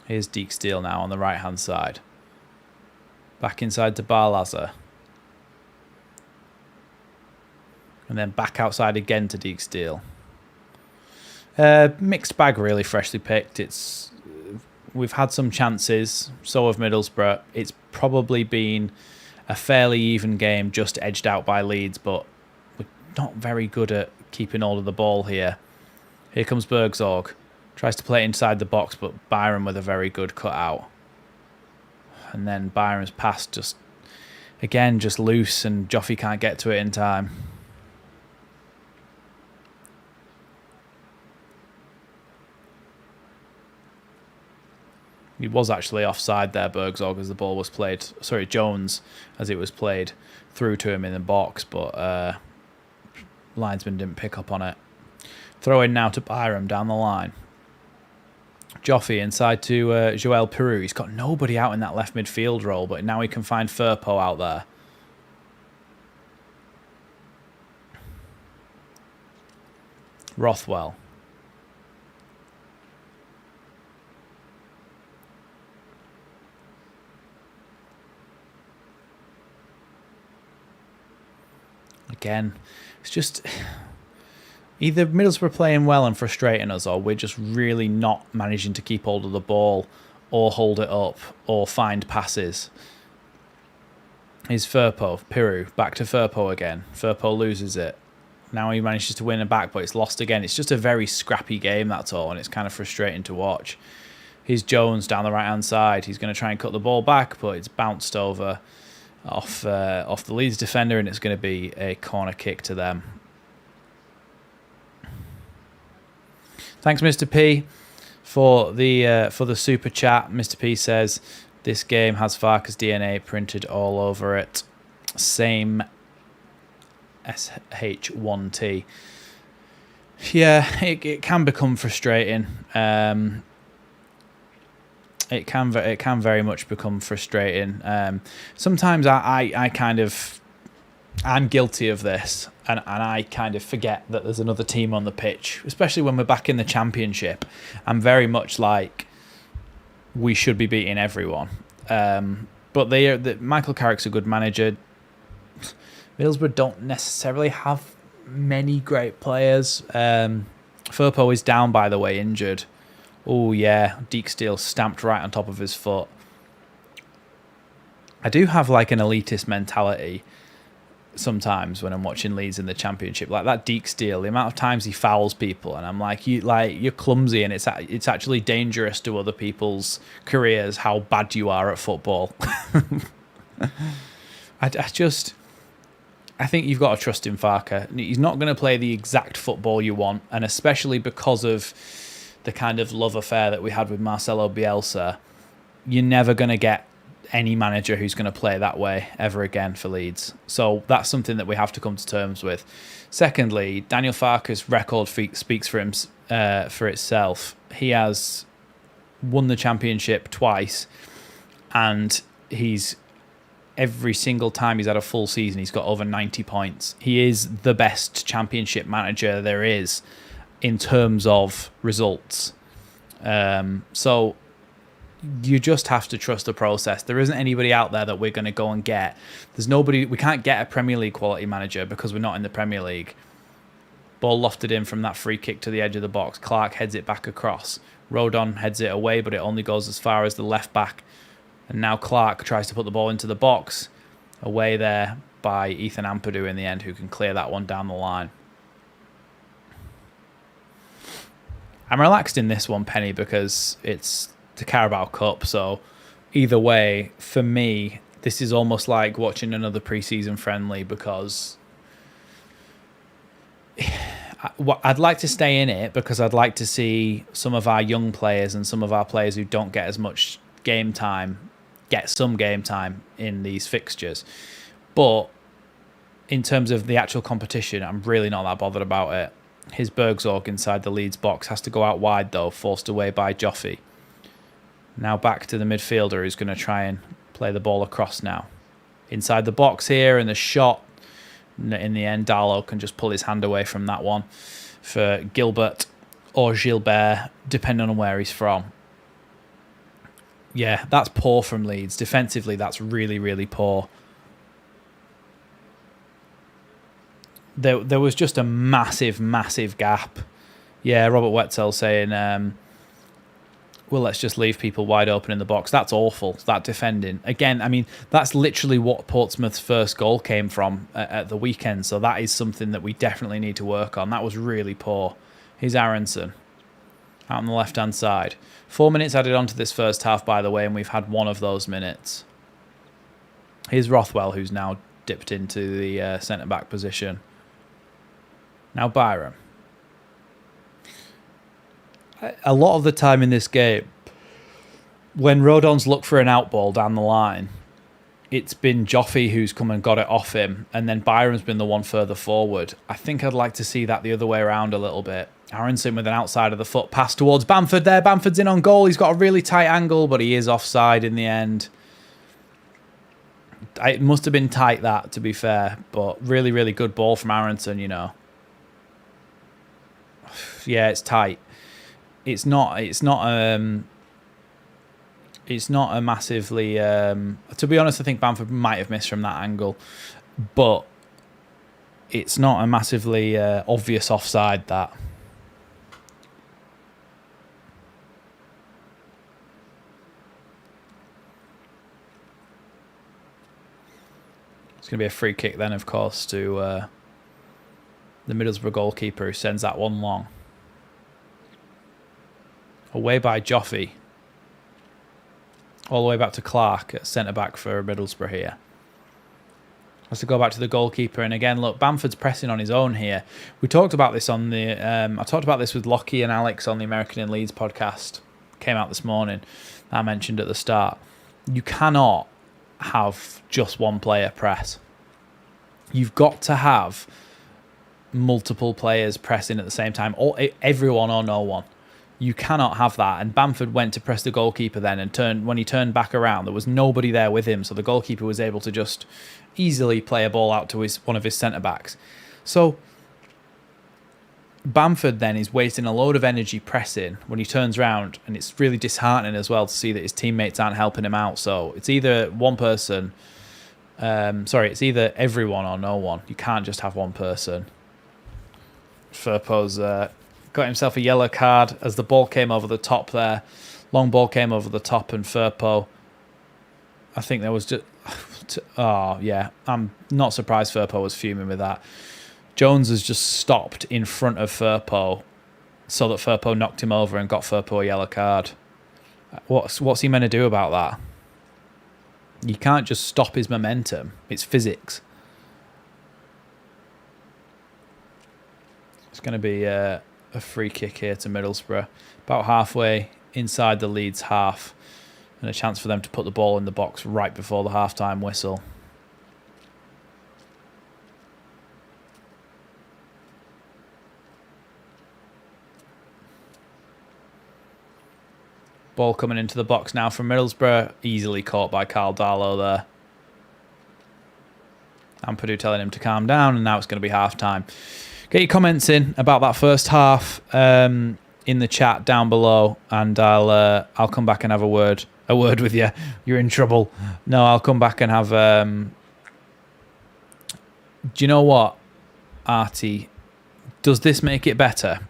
Here's Dijksteel now on the right-hand side. Back inside to Barlaza. And then back outside again to Dijksteel. Mixed bag, really, freshly picked. We've had some chances, so have Middlesbrough. It's probably been a fairly even game, just edged out by Leeds, but we're not very good at keeping hold of the ball here. Here comes Bergzorg. Tries to play it inside the box, but Byram with a very good cutout. And then Byram's pass just loose, and Joffy can't get to it in time. He was actually offside there, Bergzorg, as the ball was played. Sorry, Jones, as it was played through to him in the box, but linesman didn't pick up on it. Throw in now to Byram down the line. Joffy inside to Joel Peru. He's got nobody out in that left midfield role, but now he can find Firpo out there. Rothwell. Again, it's just either Middlesbrough playing well and frustrating us, or we're just really not managing to keep hold of the ball or hold it up or find passes. Here's Firpo, Peru, back to Firpo again. Firpo loses it. Now he manages to win it back, but it's lost again. It's just a very scrappy game, that's all, and it's kind of frustrating to watch. Here's Jones down the right-hand side. He's going to try and cut the ball back, but it's bounced over off the Leeds defender, and it's going to be a corner kick to them. Thanks, Mr. P, for the super chat. Mr. P says this game has Farkas DNA printed all over it. Same SH1T. Yeah, it can become frustrating. It can very much become frustrating. Sometimes I'm guilty of this, and I kind of forget that there's another team on the pitch, especially when we're back in the Championship. I'm very much like we should be beating everyone. But Michael Carrick's a good manager. Middlesbrough don't necessarily have many great players. Firpo is down, by the way, injured. Oh, yeah. Dijksteel stamped right on top of his foot. I do have like an elitist mentality sometimes when I'm watching Leeds in the Championship. Like that Dijksteel, the amount of times he fouls people, and I'm like, you're clumsy, and it's actually dangerous to other people's careers how bad you are at football. I think you've got to trust in Farke. He's not going to play the exact football you want, and especially because of the kind of love affair that we had with Marcelo Bielsa, you're never going to get any manager who's going to play that way ever again for Leeds. So that's something that we have to come to terms with. Secondly, Daniel Farke's record speaks for itself. He has won the championship twice, and he's every single time he's had a full season, he's got over 90 points. He is the best championship manager there is in terms of results. So you just have to trust the process. There isn't anybody out there that we're going to go and get. There's nobody. We can't get a Premier League quality manager because we're not in the Premier League. Ball lofted in from that free kick to the edge of the box. Clark heads it back across. Rodon heads it away, but it only goes as far as the left back. And now Clark tries to put the ball into the box. Away there by Ethan Ampadu in the end, who can clear that one down the line. I'm relaxed in this one, Penny, because it's the Carabao Cup. So either way, for me, this is almost like watching another pre-season friendly, because I'd like to stay in it because I'd like to see some of our young players and some of our players who don't get as much game time get some game time in these fixtures. But in terms of the actual competition, I'm really not that bothered about it. His Bergzorg inside the Leeds box has to go out wide though, forced away by Joffy. Now back to the midfielder who's going to try and play the ball across now. Inside the box here, and the shot. In the end, Darlow can just pull his hand away from that one for Gilbert or Gilbert, depending on where he's from. Yeah, that's poor from Leeds. Defensively, that's really, really poor. There was just a massive, massive gap. Yeah, Robert Wetzel saying, well, let's just leave people wide open in the box. That's awful, that defending. Again, I mean, that's literally what Portsmouth's first goal came from at the weekend, so that is something that we definitely need to work on. That was really poor. Here's Aronson out on the left-hand side. 4 minutes added on to this first half, by the way, and we've had one of those minutes. Here's Rothwell, who's now dipped into the centre-back position. Now Byram. A lot of the time in this game, when Rodon's looked for an outball down the line, it's been Joffy who's come and got it off him, and then Byram's been the one further forward. I think I'd like to see that the other way around a little bit. Aronson with an outside of the foot pass towards Bamford there. Bamford's in on goal. He's got a really tight angle, but he is offside in the end. It must have been tight, that, to be fair, but really, really good ball from Aronson, you know. Yeah, it's tight. It's not a massively... to be honest, I think Bamford might have missed from that angle, but it's not a massively obvious offside, that. It's going to be a free kick then, of course, to the Middlesbrough goalkeeper, who sends that one long. Away by Joffy. All the way back to Clark at centre-back for Middlesbrough here. Has to go back to the goalkeeper. And again, look, Bamford's pressing on his own here. We talked about this on the... I talked about this with Lockie and Alex on the American in Leeds podcast. Came out this morning. I mentioned at the start. You cannot have just one player press. You've got to have multiple players pressing at the same time. Or everyone or no one. You cannot have that. And Bamford went to press the goalkeeper then, and when he turned back around, there was nobody there with him, so the goalkeeper was able to just easily play a ball out to one of his centre-backs. So Bamford then is wasting a load of energy pressing when he turns around, and it's really disheartening as well to see that his teammates aren't helping him out. So it's either one person... it's either everyone or no one. You can't just have one person. Firpo's... got himself a yellow card as the ball came over the top there. Long ball came over the top, and Firpo, I think there was just... Oh, yeah. I'm not surprised Firpo was fuming with that. Jones has just stopped in front of Firpo so that Firpo knocked him over and got Firpo a yellow card. What's he meant to do about that? You can't just stop his momentum. It's physics. It's going to be a free kick here to Middlesbrough, about halfway inside the Leeds half, and a chance for them to put the ball in the box right before the half-time whistle. Ball coming into the box now from Middlesbrough. Easily caught by Carl Darlow there. Ampadu telling him to calm down, and now it's going to be half-time. Get your comments in about that first half in the chat down below, and I'll come back and have a word with you. You're in trouble. No, I'll come back and have... Do you know what, Artie? Does this make it better?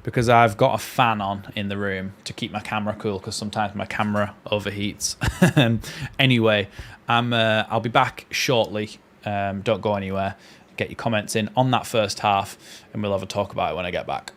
Because I've got a fan on in the room to keep my camera cool, because sometimes my camera overheats. Anyway, I'll be back shortly. Don't go anywhere. Get your comments in on that first half, and we'll have a talk about it when I get back.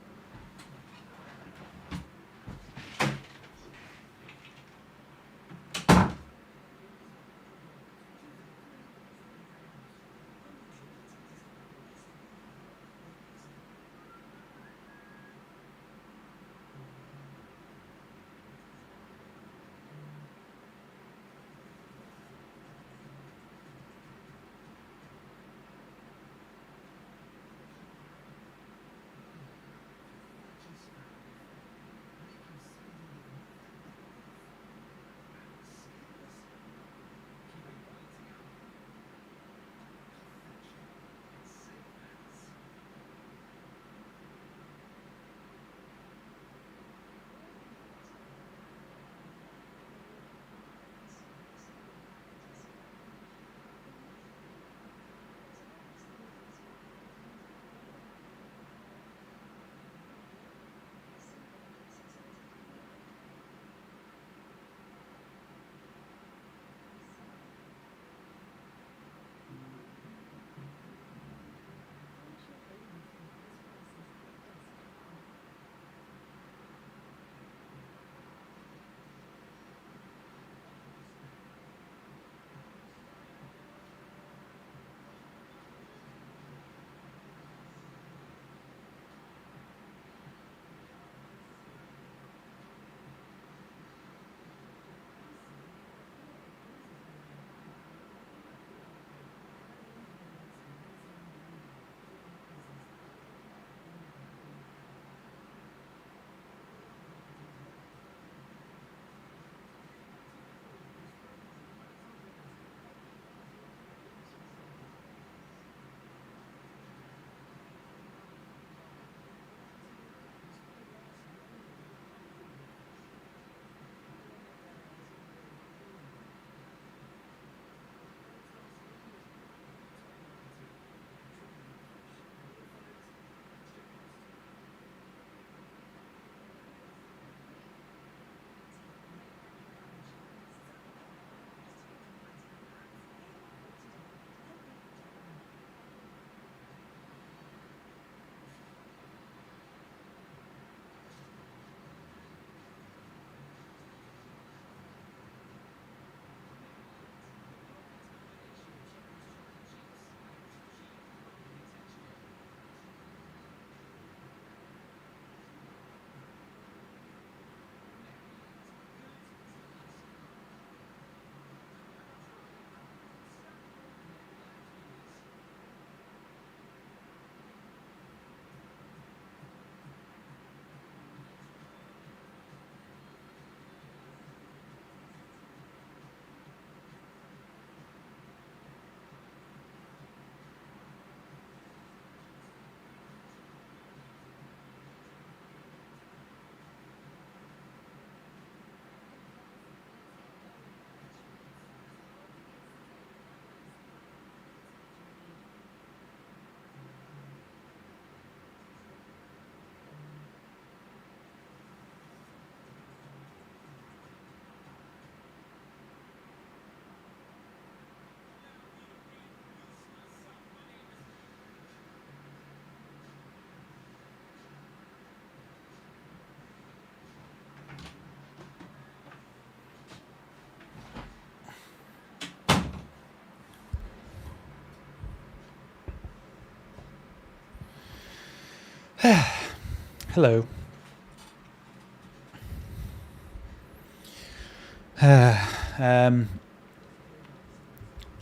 Hello.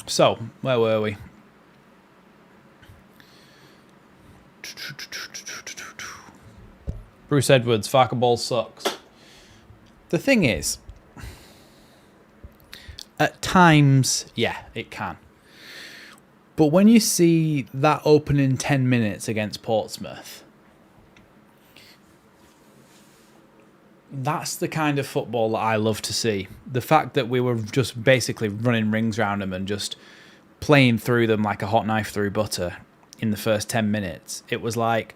So, where were we? Bruce Edwards, Farker ball sucks. The thing is, at times, yeah, it can. But when you see that opening 10 minutes against Portsmouth, that's the kind of football that I love to see. The fact that we were just basically running rings around them and just playing through them like a hot knife through butter in the first 10 minutes, it was like,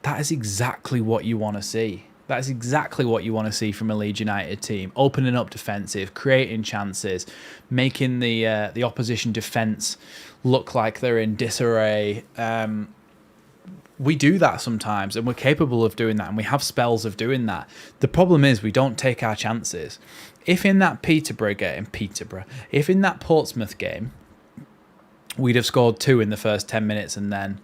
that is exactly what you want to see. That is exactly what you want to see from a Leeds United team. Opening up defensive, creating chances, making the opposition defence look like they're in disarray. We do that sometimes, and we're capable of doing that, and we have spells of doing that. The problem is we don't take our chances. If in that if in that Portsmouth game, we'd have scored 2 in the first 10 minutes and then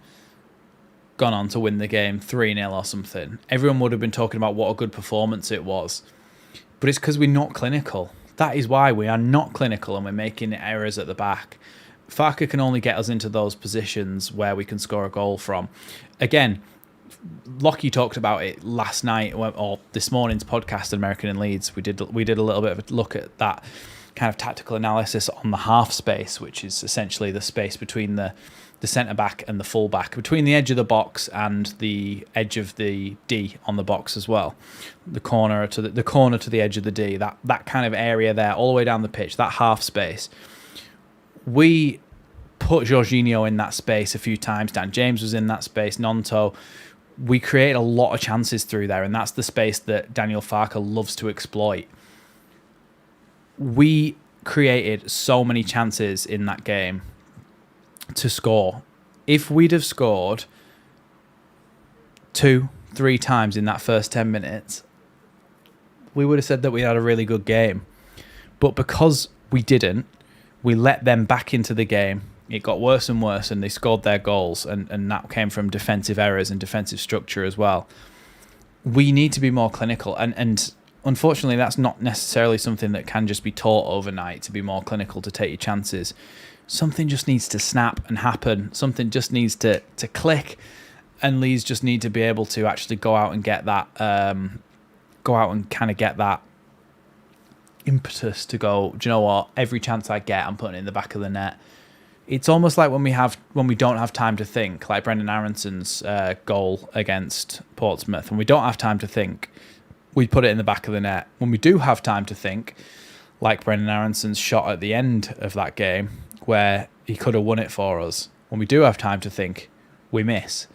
gone on to win the game 3-0 or something, everyone would have been talking about what a good performance it was. But it's because we're not clinical. That is why we are not clinical, and we're making errors at the back. Farker can only get us into those positions where we can score a goal from. Again, Lockie talked about it last night or this morning's podcast, American in Leeds. We did a little bit of a look at that kind of tactical analysis on the half space, which is essentially the space between the centre back and the full back, between the edge of the box and the edge of the D on the box as well. The corner to the edge of the D, that kind of area there, all the way down the pitch, that half space. We put Jorginho in that space a few times. Dan James was in that space. Nonto. We create a lot of chances through there, and that's the space that Daniel Farker loves to exploit. We created so many chances in that game to score. If we'd have scored 2-3 times in that first 10 minutes, we would have said that we had a really good game. But because we didn't, we let them back into the game. It got worse and worse, and they scored their goals, and that came from defensive errors and defensive structure as well. We need to be more clinical, and unfortunately that's not necessarily something that can just be taught overnight, to be more clinical, to take your chances. Something just needs to snap and happen. Something just needs to click, and Leeds just need to be able to actually go out and get that, get that impetus to go, do you know what, every chance I get, I'm putting it in the back of the net. It's almost like when we don't have time to think, like Brendan Aronson's goal against Portsmouth. When we don't have time to think, we put it in the back of the net. When we do have time to think, like Brendan Aronson's shot at the end of that game, where he could have won it for us, when we do have time to think, we miss.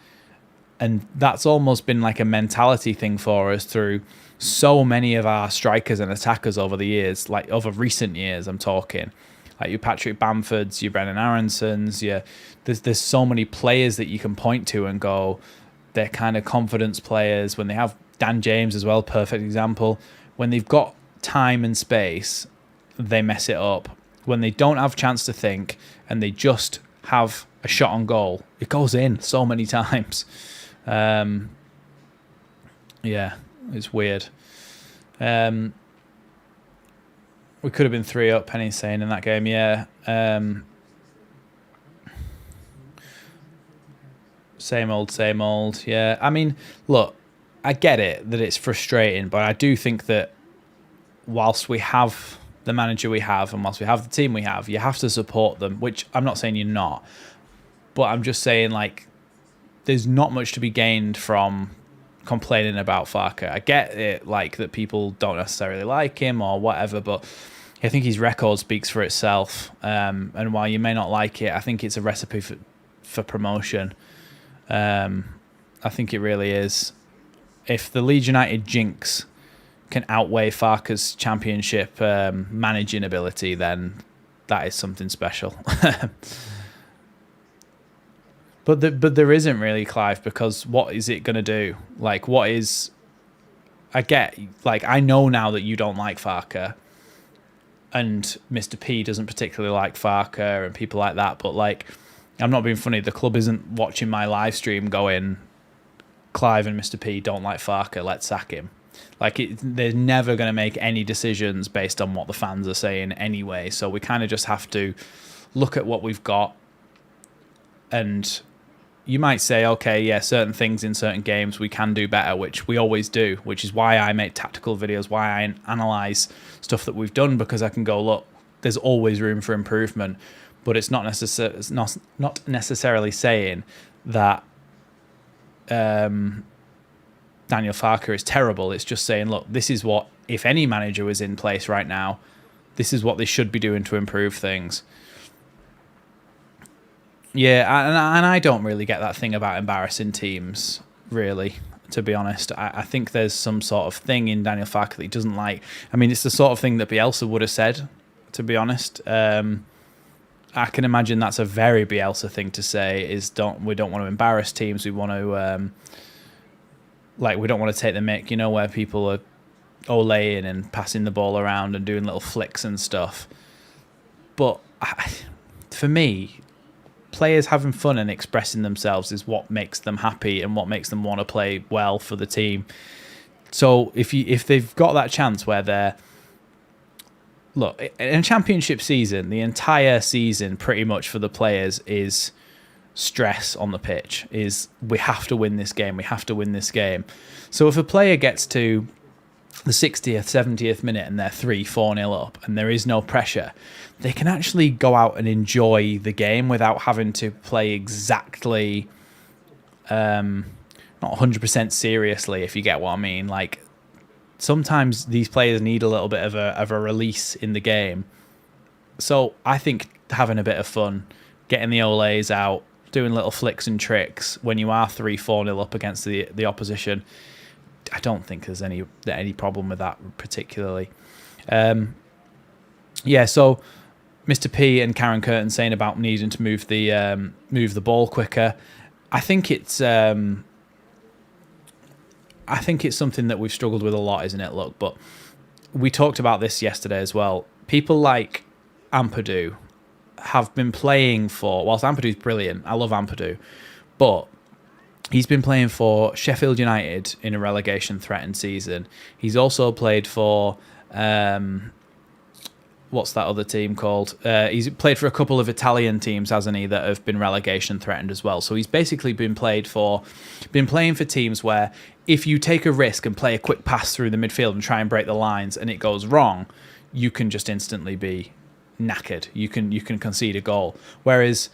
And that's almost been like a mentality thing for us through so many of our strikers and attackers over the years, like over recent years I'm talking. Like your Patrick Bamfords, your Brendan Aronsons, there's so many players that you can point to and go, they're kind of confidence players. When they have Dan James as well, perfect example. When they've got time and space, they mess it up. When they don't have chance to think and they just have a shot on goal, it goes in so many times. Yeah, it's weird. We could have been 3 up, Penny's saying, in that game, yeah. Same old, yeah. I mean, look, I get it that it's frustrating, but I do think that whilst we have the manager we have and whilst we have the team we have, you have to support them, which I'm not saying you're not, but I'm just saying, like, there's not much to be gained from complaining about Farker. I get it, like, that people don't necessarily like him or whatever, but I think his record speaks for itself. And while you may not like it, I think it's a recipe for promotion. I think it really is. If the Leeds United jinx can outweigh Farker's championship managing ability, then that is something special. But there isn't really, Clive, because what is it going to do? Like, what is... I get, like, I know now that you don't like Farker, and Mr. P doesn't particularly like Farker and people like that, but, like, I'm not being funny. The club isn't watching my live stream going, Clive and Mr. P don't like Farke, let's sack him. Like, they're never going to make any decisions based on what the fans are saying anyway. So we kind of just have to look at what we've got. And you might say, okay, yeah, certain things in certain games we can do better, which we always do, which is why I make tactical videos, why I analyse stuff that we've done, because I can go, look, there's always room for improvement. But it's not necessarily saying that Daniel Farke is terrible. It's just saying, look, this is what, if any manager was in place right now, this is what they should be doing to improve things. Yeah, and I don't really get that thing about embarrassing teams, really, to be honest. I think there's some sort of thing in Daniel Farke that he doesn't like. I mean, it's the sort of thing that Bielsa would have said, to be honest. I can imagine that's a very Bielsa thing to say, is we don't want to embarrass teams. We want to, we don't want to take the mick, where people are olaying and passing the ball around and doing little flicks and stuff. But for me, players having fun and expressing themselves is what makes them happy and what makes them want to play well for the team. So if they've got that chance where they're, look, in a championship season, the entire season pretty much for the players is stress on the pitch, is we have to win this game, we have to win this game. So if a player gets to the 60th, 70th minute and they're 3-4-0 up and there is no pressure, they can actually go out and enjoy the game without having to play exactly not 100% seriously, if you get what I mean. Like, sometimes these players need a little bit of a release in the game. So I think having a bit of fun, getting the Olays out, doing little flicks and tricks when you are 3-4-0 up against the opposition, I don't think there's any problem with that particularly. So Mr. P and Karen Curtin saying about needing to move the ball quicker. I think it's something that we've struggled with a lot, isn't it? Look, but we talked about this yesterday as well. People like Ampadu have been playing for, whilst Ampadu's brilliant, I love Ampadu, but he's been playing for Sheffield United in a relegation threatened season. He's also played for what's that other team called? He's played for a couple of Italian teams, hasn't he, that have been relegation threatened as well. So he's basically been playing for teams where if you take a risk and play a quick pass through the midfield and try and break the lines and it goes wrong, you can just instantly be knackered. You can concede a goal. Whereas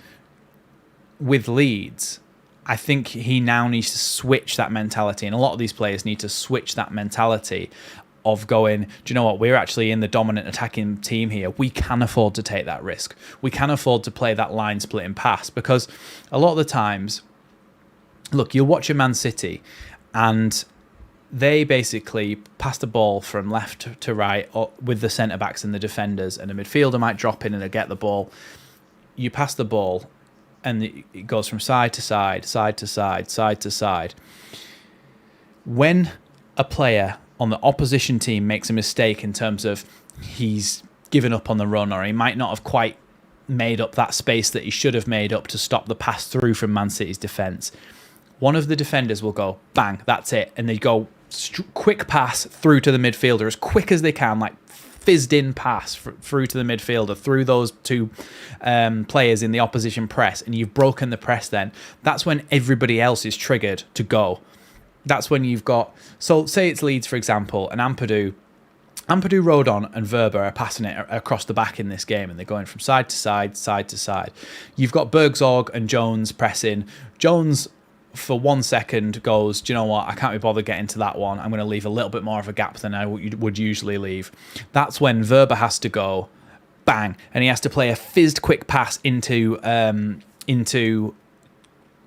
with Leeds, I think he now needs to switch that mentality, and a lot of these players need to switch that mentality of going, do you know what, we're actually in the dominant attacking team here. We can afford to take that risk. We can afford to play that line splitting pass, because a lot of the times, look, you'll watch a Man City and they basically pass the ball from left to right with the centre-backs and the defenders, and a midfielder might drop in and get the ball. You pass the ball and it goes from side to side, side to side, side to side. When a player on the opposition team makes a mistake in terms of he's given up on the run, or he might not have quite made up that space that he should have made up to stop the pass through from Man City's defence, one of the defenders will go, bang, that's it. And they go quick pass through to the midfielder as quick as they can, like fizzed in pass through to the midfielder, through those two players in the opposition press, and you've broken the press then. That's when everybody else is triggered to go. That's when you've got, so say it's Leeds, for example, and Ampadu, Rodon and Verba are passing it across the back in this game, and they're going from side to side, side to side. You've got Bergzorg and Jones pressing. Jones, for 1 second, goes, do you know what, I can't be bothered getting to that one. I'm going to leave a little bit more of a gap than I would usually leave. That's when Verba has to go, bang, and he has to play a fizzed quick pass into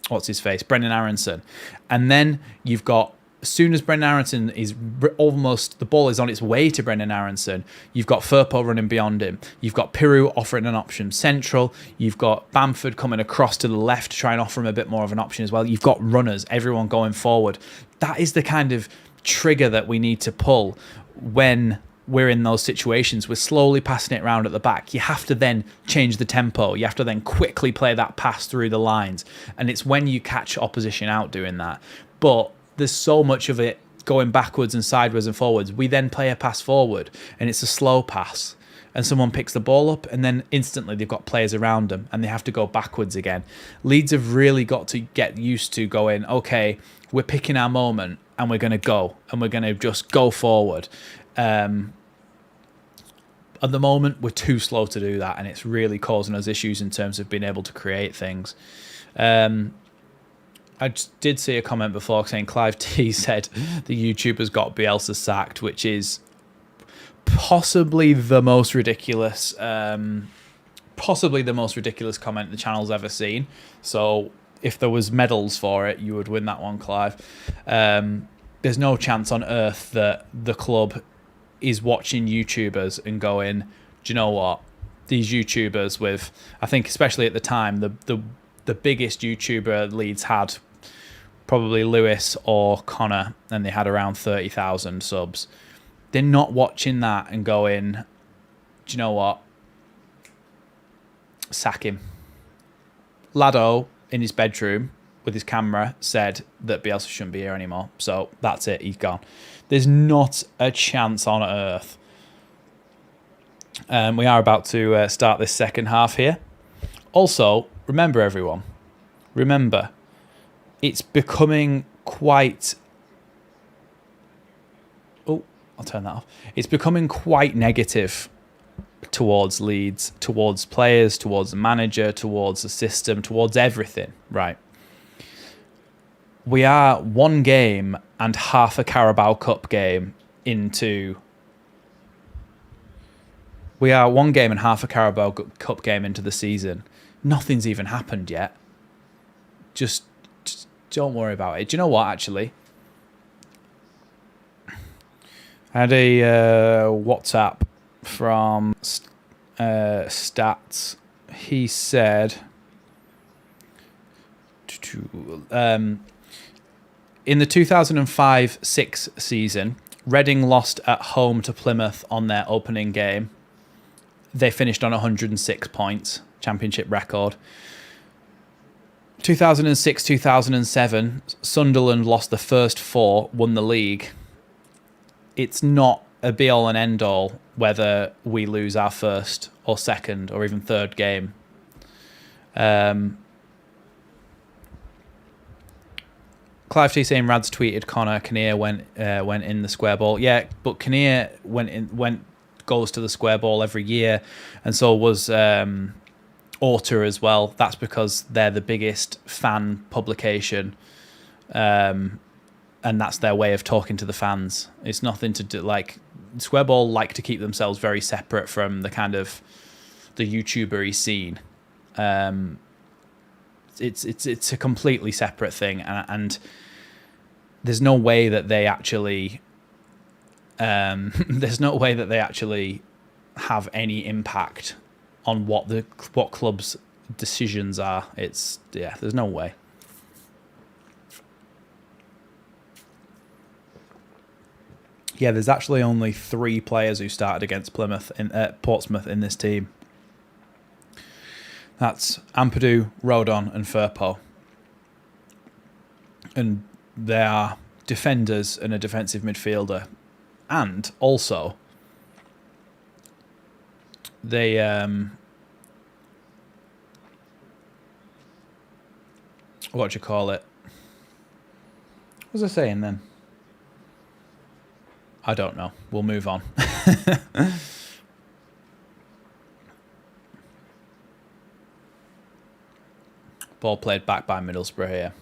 what's his face, Brendan Aronson. And then you've got, as soon as Brendan Aronson is almost, the ball is on its way to Brendan Aronson, you've got Firpo running beyond him. You've got Piru offering an option central. You've got Bamford coming across to the left to try and offer him a bit more of an option as well. You've got runners, everyone going forward. That is the kind of trigger that we need to pull when we're in those situations. We're slowly passing it around at the back. You have to then change the tempo. You have to then quickly play that pass through the lines. And it's when you catch opposition out doing that. But there's so much of it going backwards and sideways and forwards. We then play a pass forward, and it's a slow pass, and someone picks the ball up, and then instantly they've got players around them, and they have to go backwards again. Leeds have really got to get used to going, okay, we're picking our moment, and we're going to go, and we're going to just go forward. At the moment, we're too slow to do that, and it's really causing us issues in terms of being able to create things. I just did see a comment before saying Clive T said the YouTubers got Bielsa sacked, which is possibly the most ridiculous comment the channel's ever seen. So if there was medals for it, you would win that one, Clive. There's no chance on earth that the club is watching YouTubers and going, do you know what? These YouTubers with, I think especially at the time, the biggest YouTuber Leeds had, probably Lewis or Connor, and they had around 30,000 subs. They're not watching that and going, do you know what? Sack him. Lado, in his bedroom with his camera, said that Bielsa shouldn't be here anymore. So that's it, he's gone. There's not a chance on earth. We are about to start this second half here. Also, remember everyone, it's becoming quite... Oh, I'll turn that off. It's becoming quite negative towards Leeds, towards players, towards the manager, towards the system, towards everything, right? We are one game and half a Carabao Cup game into... We are one game and half a Carabao Cup game into the season. Nothing's even happened yet. Just don't worry about it. Do you know what, actually? I had a WhatsApp from Stats. He said... in the 2005-06 season, Reading lost at home to Plymouth on their opening game. They finished on 106 points, championship record. 2006-2007, Sunderland lost the first 4, won the league. It's not a be-all and end-all whether we lose our first or second or even third game. Clive T saying Rad's tweeted Connor Kinnear went in the square ball. Yeah, but Kinnear goes to the square ball every year, and so was Orta as well. That's because they're the biggest fan publication, and that's their way of talking to the fans. It's nothing to do, like, square ball like to keep themselves very separate from the kind of the YouTuber-y scene. It's a completely separate thing, and there's no way that they actually have any impact on what clubs' decisions are. There's no way. Yeah, there's actually only 3 players who started against Portsmouth in this team. That's Ampadu, Rodon, and Firpo. And they are defenders and a defensive midfielder. And also, they... what do you call it? What was I saying then? I don't know. We'll move on. Ball played back by Middlesbrough here.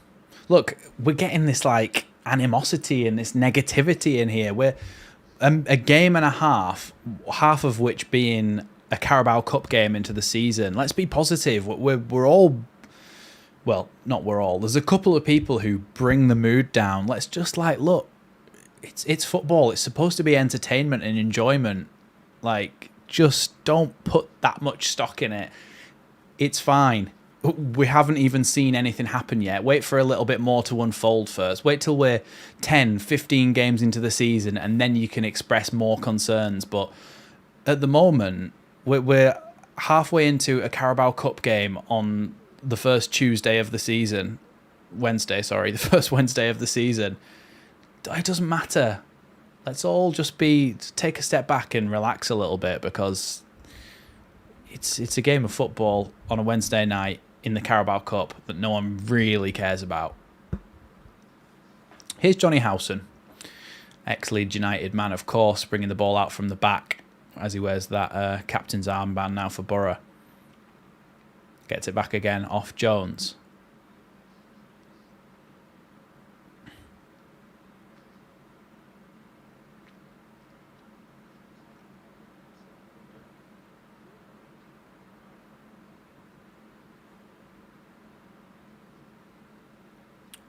Look, we're getting this like animosity and this negativity in here. We're a game and a half of which being a Carabao Cup game into the season. Let's be positive. We're all, well, not we're all. There's a couple of people who bring the mood down. Let's just look. It's football. It's supposed to be entertainment and enjoyment. Like, just don't put that much stock in it. It's fine. We haven't even seen anything happen yet. Wait for a little bit more to unfold first. Wait till we're 10, 15 games into the season, and then you can express more concerns. But at the moment, we're halfway into a Carabao Cup game on the first Wednesday of the season. it doesn't matter. Let's all just take a step back and relax a little bit, because it's a game of football on a Wednesday night in the Carabao Cup that no one really cares about. Here's Johnny Howson, ex-Leeds United man, of course, bringing the ball out from the back as he wears that captain's armband now for Borough. Gets it back again off Jones.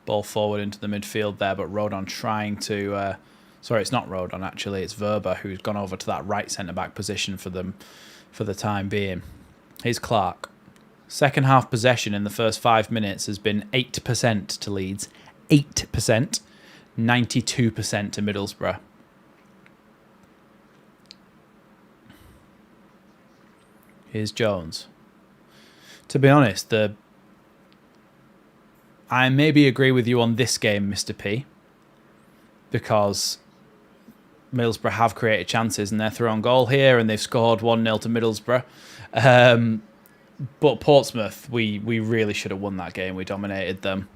Ball forward into the midfield there, but Rodon trying to... sorry, it's not Rodon, actually. It's Verba, who's gone over to that right centre-back position for them for the time being. Here's Clark. Second half possession in the first 5 minutes has been 8% to Leeds. 8%. 92% to Middlesbrough. Here's Jones. To be honest, I maybe agree with you on this game, Mr. P, because Middlesbrough have created chances and they're through on goal here, and they've scored 1-0 to Middlesbrough. But Portsmouth, we really should have won that game. We dominated them.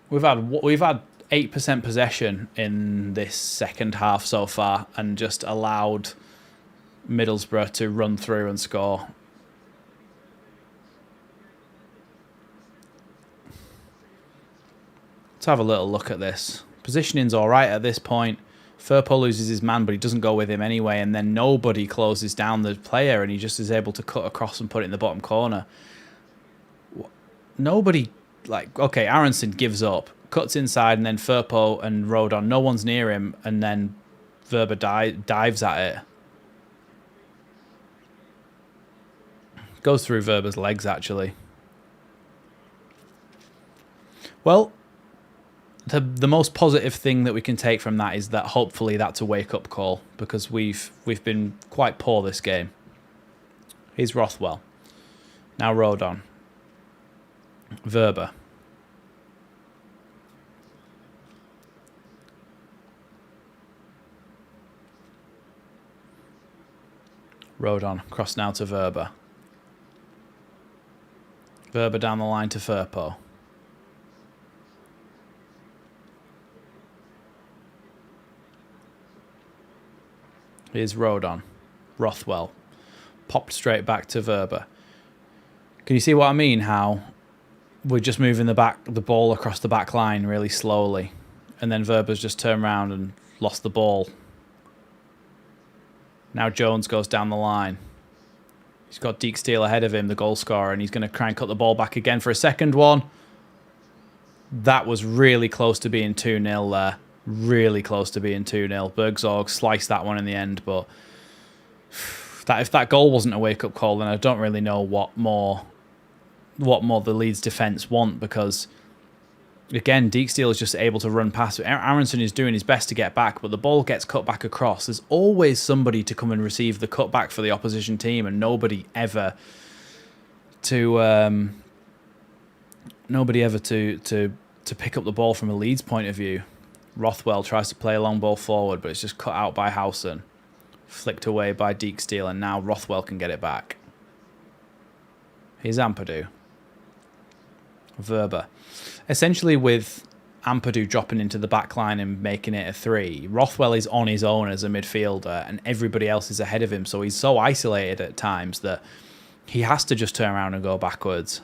We've had 8% possession in this second half so far, and just allowed Middlesbrough to run through and score. Let's have a little look at this. Positioning's all right at this point. Firpo loses his man, but he doesn't go with him anyway, and then nobody closes down the player, and he just is able to cut across and put it in the bottom corner. Nobody, okay, Aronson gives up, cuts inside, and then Firpo and Rodon, no one's near him, and then Verba dives at it. Goes through Verba's legs, actually. Well, the most positive thing that we can take from that is that hopefully that's a wake-up call, because we've been quite poor this game. Here's Rothwell. Now Rodon. Verba. Rodon. Cross now to Verba. Verba down the line to Firpo. Here's Rodon. Rothwell. Popped straight back to Verba. Can you see what I mean? How we're just moving the ball across the back line really slowly, and then Verba's just turned around and lost the ball. Now Jones goes down the line. He's got Deke Steele ahead of him, the goal scorer, and he's going to try and cut the ball back again for a second one. That was really close to being 2-0 there. Really close to being 2-0. Bergzorg sliced that one in the end, but if that goal wasn't a wake-up call, then I don't really know what more the Leeds defence want, because again, Deke Steele is just able to run past. Aronson is doing his best to get back, but the ball gets cut back across. There's always somebody to come and receive the cutback for the opposition team, and nobody ever to pick up the ball from a Leeds point of view. Rothwell tries to play a long ball forward, but it's just cut out by Howson. Flicked away by Deke Steele, and now Rothwell can get it back. Here's Ampadu. Verba. Essentially, with Ampadu dropping into the back line and making it a 3, Rothwell is on his own as a midfielder, and everybody else is ahead of him, so he's so isolated at times that he has to just turn around and go backwards.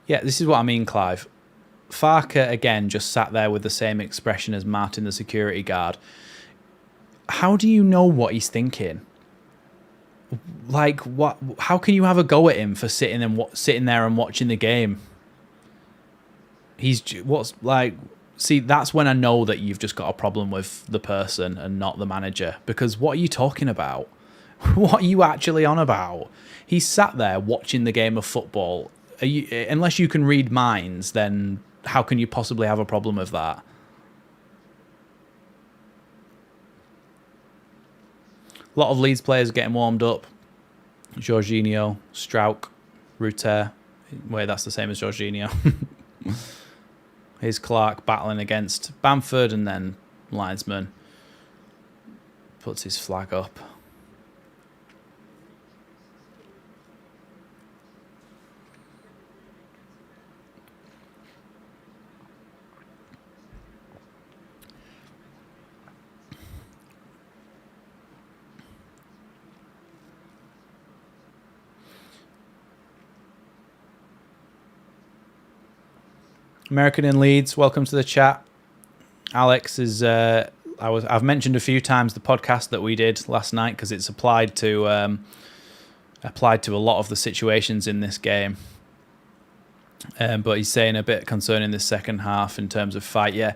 Yeah, this is what I mean, Clive. Farker, again, just sat there with the same expression as Martin, the security guard. How do you know what he's thinking? What? How can you have a go at him for sitting there and watching the game? See, that's when I know that you've just got a problem with the person and not the manager. Because what are you talking about? What are you actually on about? He's sat there watching the game of football. Unless you can read minds, then how can you possibly have a problem with that? A lot of Leeds players getting warmed up. Jorginho, Strauch, Ruter, Wait, that's the same as Jorginho. Here's Clark battling against Bamford, and then linesman puts his flag up. American in Leeds, welcome to the chat. Alex is. I've mentioned a few times the podcast that we did last night because it's applied to a lot of the situations in this game. But he's saying a bit concerning this second half in terms of fight. Yeah,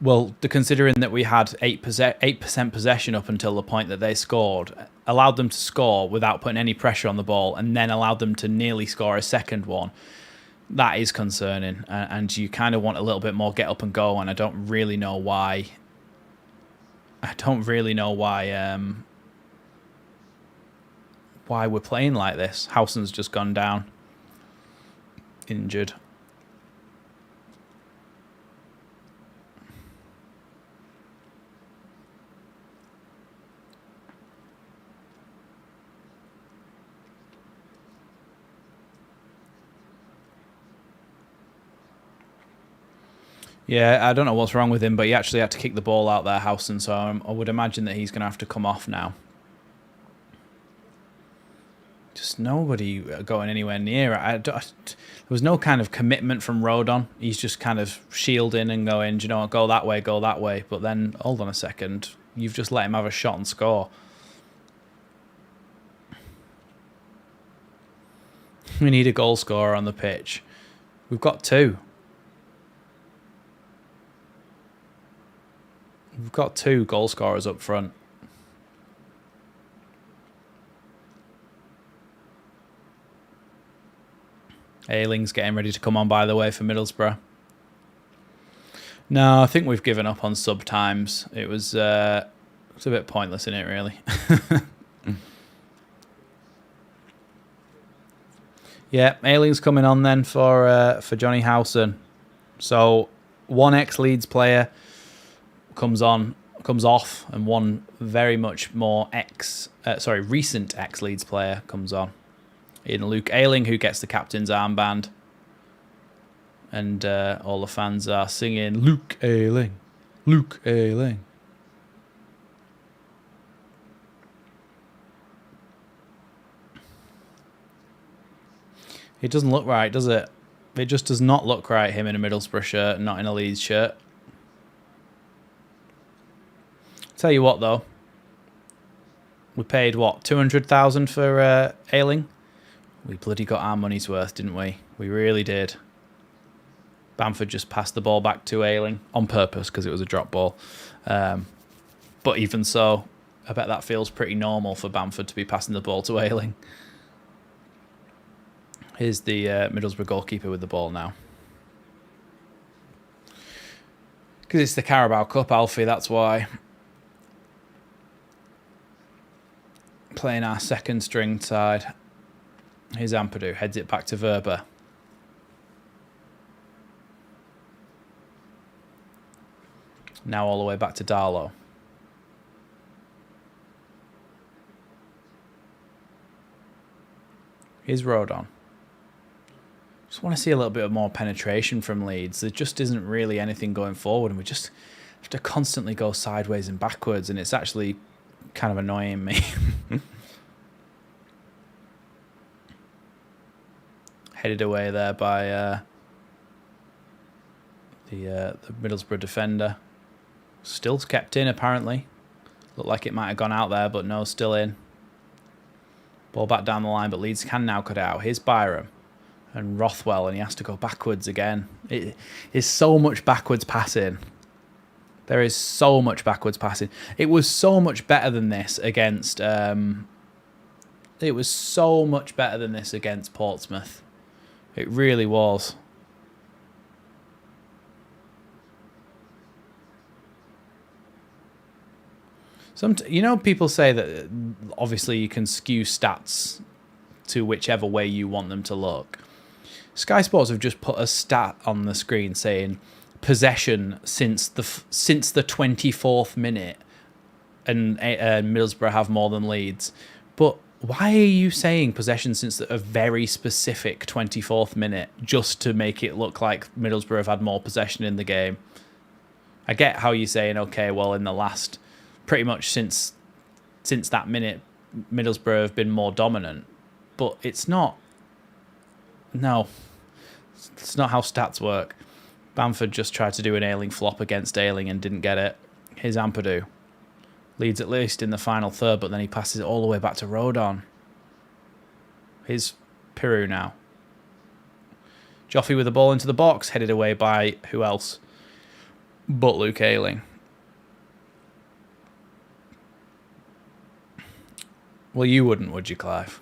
well, considering that we had 8% possession up until the point that they scored, allowed them to score without putting any pressure on the ball, and then allowed them to nearly score a second one. That is concerning, and you kind of want a little bit more get up and go, and I don't really know why. Why we're playing like this. Howson's just gone down, injured. Yeah, I don't know what's wrong with him, but he actually had to kick the ball out there, Howson, so I would imagine that he's going to have to come off now. Just nobody going anywhere near it. There was no kind of commitment from Rodon. He's just kind of shielding and going, you know what, go that way. But then, hold on a second, you've just let him have a shot and score. We need a goal scorer on the pitch. We've got two. We've got two goal scorers up front. Ayling's getting ready to come on, by the way, for Middlesbrough. No, I think we've given up on sub times. It's a bit pointless, isn't it, really? Yeah, Ayling's coming on then for Johnny Howson. So, one ex-Leeds player comes off, and one very much more recent ex-Leeds player comes on. In Luke Ayling, who gets the captain's armband. And all the fans are singing, Luke Ayling, Luke Ayling. It doesn't look right, does it? It just does not look right, him in a Middlesbrough shirt, not in a Leeds shirt. Tell you what, though. We paid, what, 200,000 for Ayling? We bloody got our money's worth, didn't we? We really did. Bamford just passed the ball back to Ayling on purpose because it was a drop ball. But even so, I bet that feels pretty normal for Bamford to be passing the ball to Ayling. Here's the Middlesbrough goalkeeper with the ball now. Because it's the Carabao Cup, Alfie, that's why. Playing our second string side. Here's Ampadu, heads it back to Verba. Now all the way back to Darlow. Here's Rodon. Just want to see a little bit more penetration from Leeds. There just isn't really anything going forward, and we just have to constantly go sideways and backwards, and it's actually kind of annoying me. Headed away there by the Middlesbrough defender. Still kept in, apparently. Looked like it might have gone out there, but no, still in. Ball back down the line, but Leeds can now cut it out. Here's Byram and Rothwell, and he has to go backwards again. It is so much backwards passing. There is so much backwards passing. It was so much better than this against... it was so much better than this against Portsmouth. It really was. People say that obviously you can skew stats to whichever way you want them to look. Sky Sports have just put a stat on the screen saying possession since the 24th minute, and Middlesbrough have more than Leeds. But why are you saying possession since a very specific 24th minute just to make it look like Middlesbrough have had more possession in the game? I get how you're saying, okay, well, in the last, pretty much since that minute, Middlesbrough have been more dominant. But it's not. No. It's not how stats work. Bamford just tried to do an Ayling flop against Ayling and didn't get it. Here's Ampadu. Leeds at least in the final third, but then he passes it all the way back to Rodon. Here's Peru now. Joffrey with the ball into the box, headed away by who else but Luke Ayling. Well, you wouldn't, would you, Clive?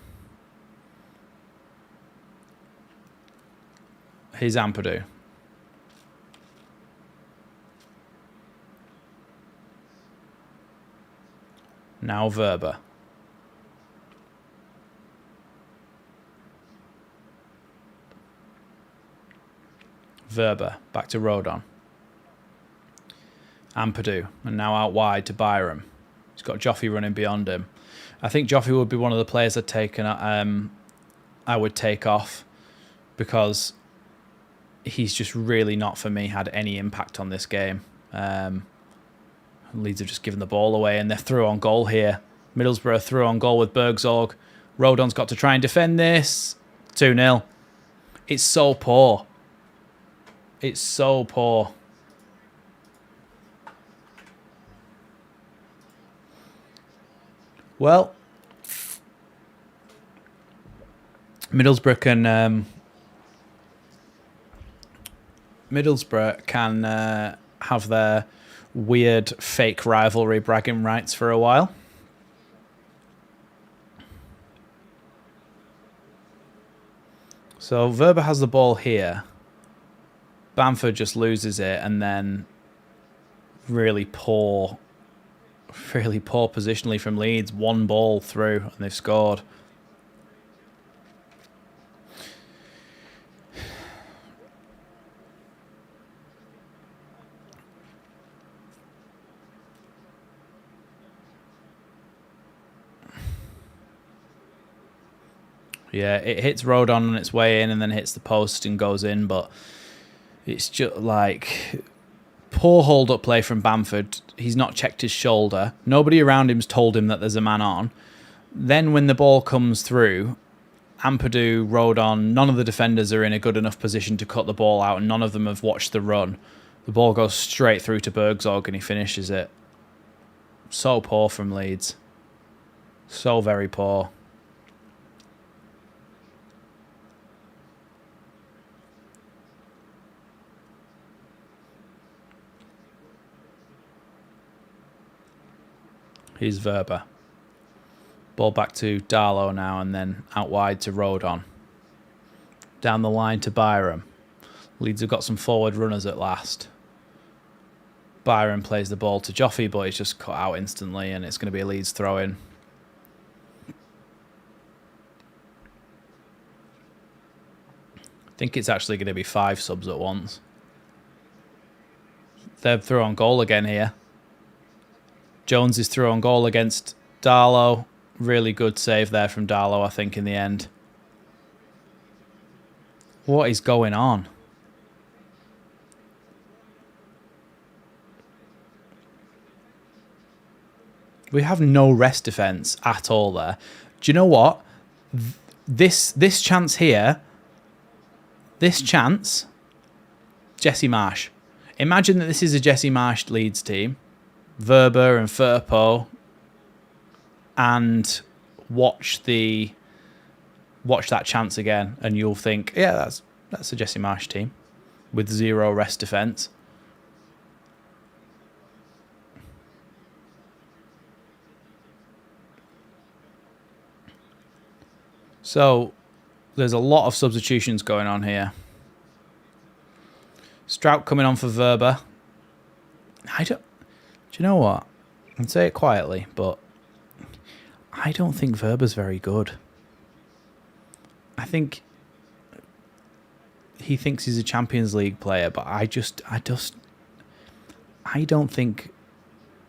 Here's Ampadu. Now Verba. Verba, back to Rodon. Ampadu, and now out wide to Byram. He's got Joffrey running beyond him. I think Joffrey would be one of the players I would take off, because he's just really not, for me, had any impact on this game. Leeds have just given the ball away, and they're through on goal here. Middlesbrough through on goal with Bergzorg. Rodon's got to try and defend this. 2-0. It's so poor. It's so poor. Well, Middlesbrough can have their weird fake rivalry bragging rights for a while. So Verba has the ball here. Bamford just loses it, and then really poor positionally from Leeds. One ball through and they've scored. Yeah, it hits Rodon on its way in and then hits the post and goes in, but it's just like poor hold-up play from Bamford. He's not checked his shoulder. Nobody around him's told him that there's a man on. Then when the ball comes through, Ampadu, Rodon, none of the defenders are in a good enough position to cut the ball out, and none of them have watched the run. The ball goes straight through to Bergzorg and he finishes it. So poor from Leeds. So very poor. Here's Verba. Ball back to Darlow now, and then out wide to Rodon. Down the line to Byram. Leeds have got some forward runners at last. Byram plays the ball to Joffrey, but he's just cut out instantly, and it's going to be a Leeds throw-in. I think it's actually going to be 5 subs at once. They're through on goal again here. Jones is through on goal against Darlow. Really good save there from Darlow, I think, in the end. What is going on? We have no rest defence at all there. Do you know what? This chance here, this chance, Jesse Marsh. Imagine that this is a Jesse Marsh Leeds team. Verba and Firpo, and watch that chance again, and you'll think, yeah, that's a Jesse Marsh team with 0 rest defence. So there's a lot of substitutions going on here. Strout coming on for Verba. Do you know what? I can say it quietly, but I don't think Verba's very good. I think he thinks he's a Champions League player, but I don't think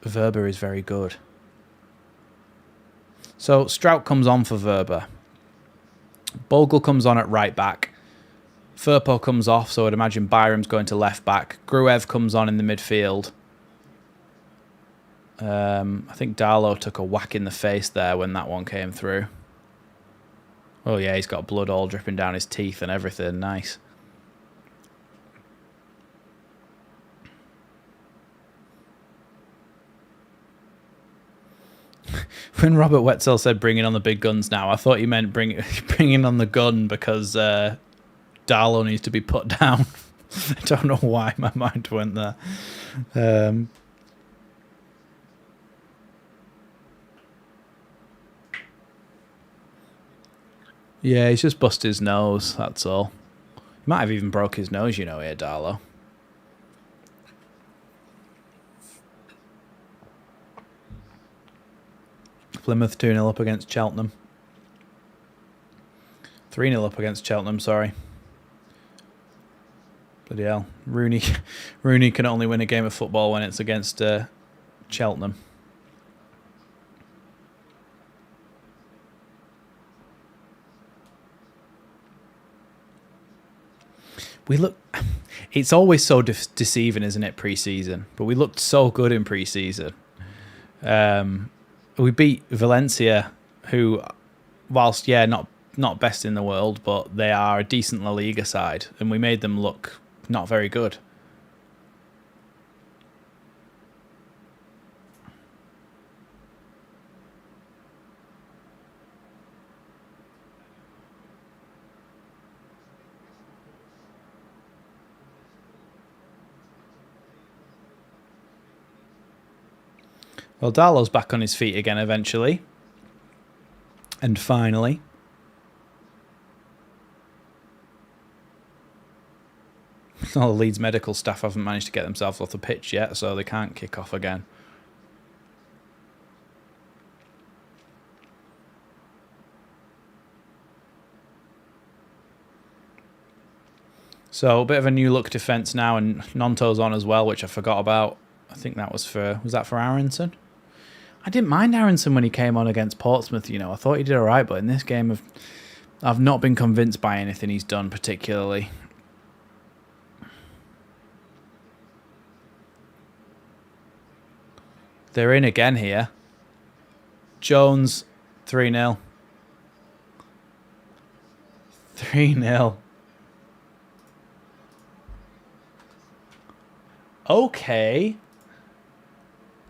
Verba is very good. So Strout comes on for Verba. Bogle comes on at right back. Firpo comes off, so I'd imagine Byram's going to left back. Gruev comes on in the midfield. I think Darlow took a whack in the face there when that one came through. Oh yeah, he's got blood all dripping down his teeth and everything. Nice. When Robert Wetzel said bringing on the big guns now, I thought he meant bringing on the gun because Darlow needs to be put down. I don't know why my mind went there. Yeah, he's just busted his nose, that's all. He might have even broke his nose, you know, here, Darlow. Plymouth 2-0 up against Cheltenham. 3-0 up against Cheltenham, sorry. Bloody hell. Rooney can only win a game of football when it's against Cheltenham. It's always so deceiving, isn't it, pre-season? But we looked so good in pre-season. We beat Valencia, who, whilst, yeah, not best in the world, but they are a decent La Liga side, and we made them look not very good. Well, Darlow's back on his feet again eventually. And finally. All the Leeds medical staff haven't managed to get themselves off the pitch yet, so they can't kick off again. So a bit of a new look defence now, and Nonto's on as well, which I forgot about. I think that was that for Aronson? I didn't mind Aronson when he came on against Portsmouth, you know. I thought he did all right, but in this game, I've not been convinced by anything he's done particularly. They're in again here. Jones, 3-0. 3-0. Okay.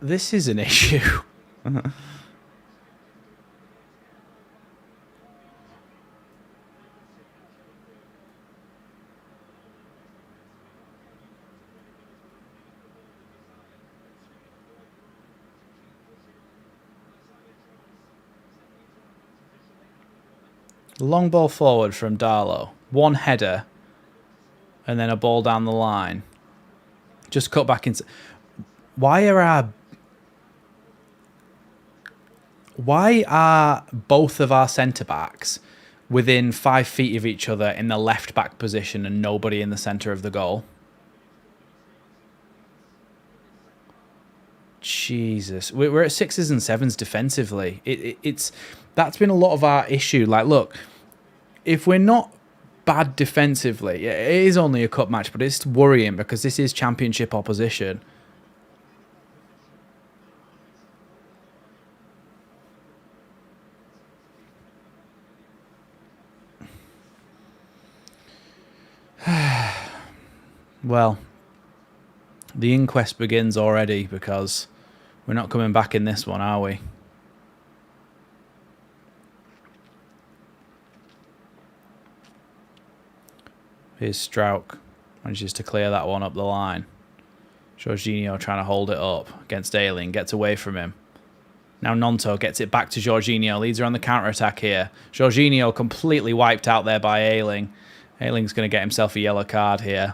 This is an issue. Long ball forward from Darlow. One header. And then a ball down the line. Just cut back into... Why are both of our centre-backs within 5 feet of each other in the left-back position and nobody in the centre of the goal? Jesus. We're at 6s and 7s defensively. That's been a lot of our issue. Like, look, if we're not bad defensively, it is only a cup match, but it's worrying because this is championship opposition. Well, the inquest begins already because we're not coming back in this one, are we? Here's Strauch. Manages to clear that one up the line. Jorginho trying to hold it up against Ayling. Gets away from him. Now Nonto gets it back to Jorginho. Leeds are on the counter-attack here. Jorginho completely wiped out there by Ayling. Ayling's going to get himself a yellow card here.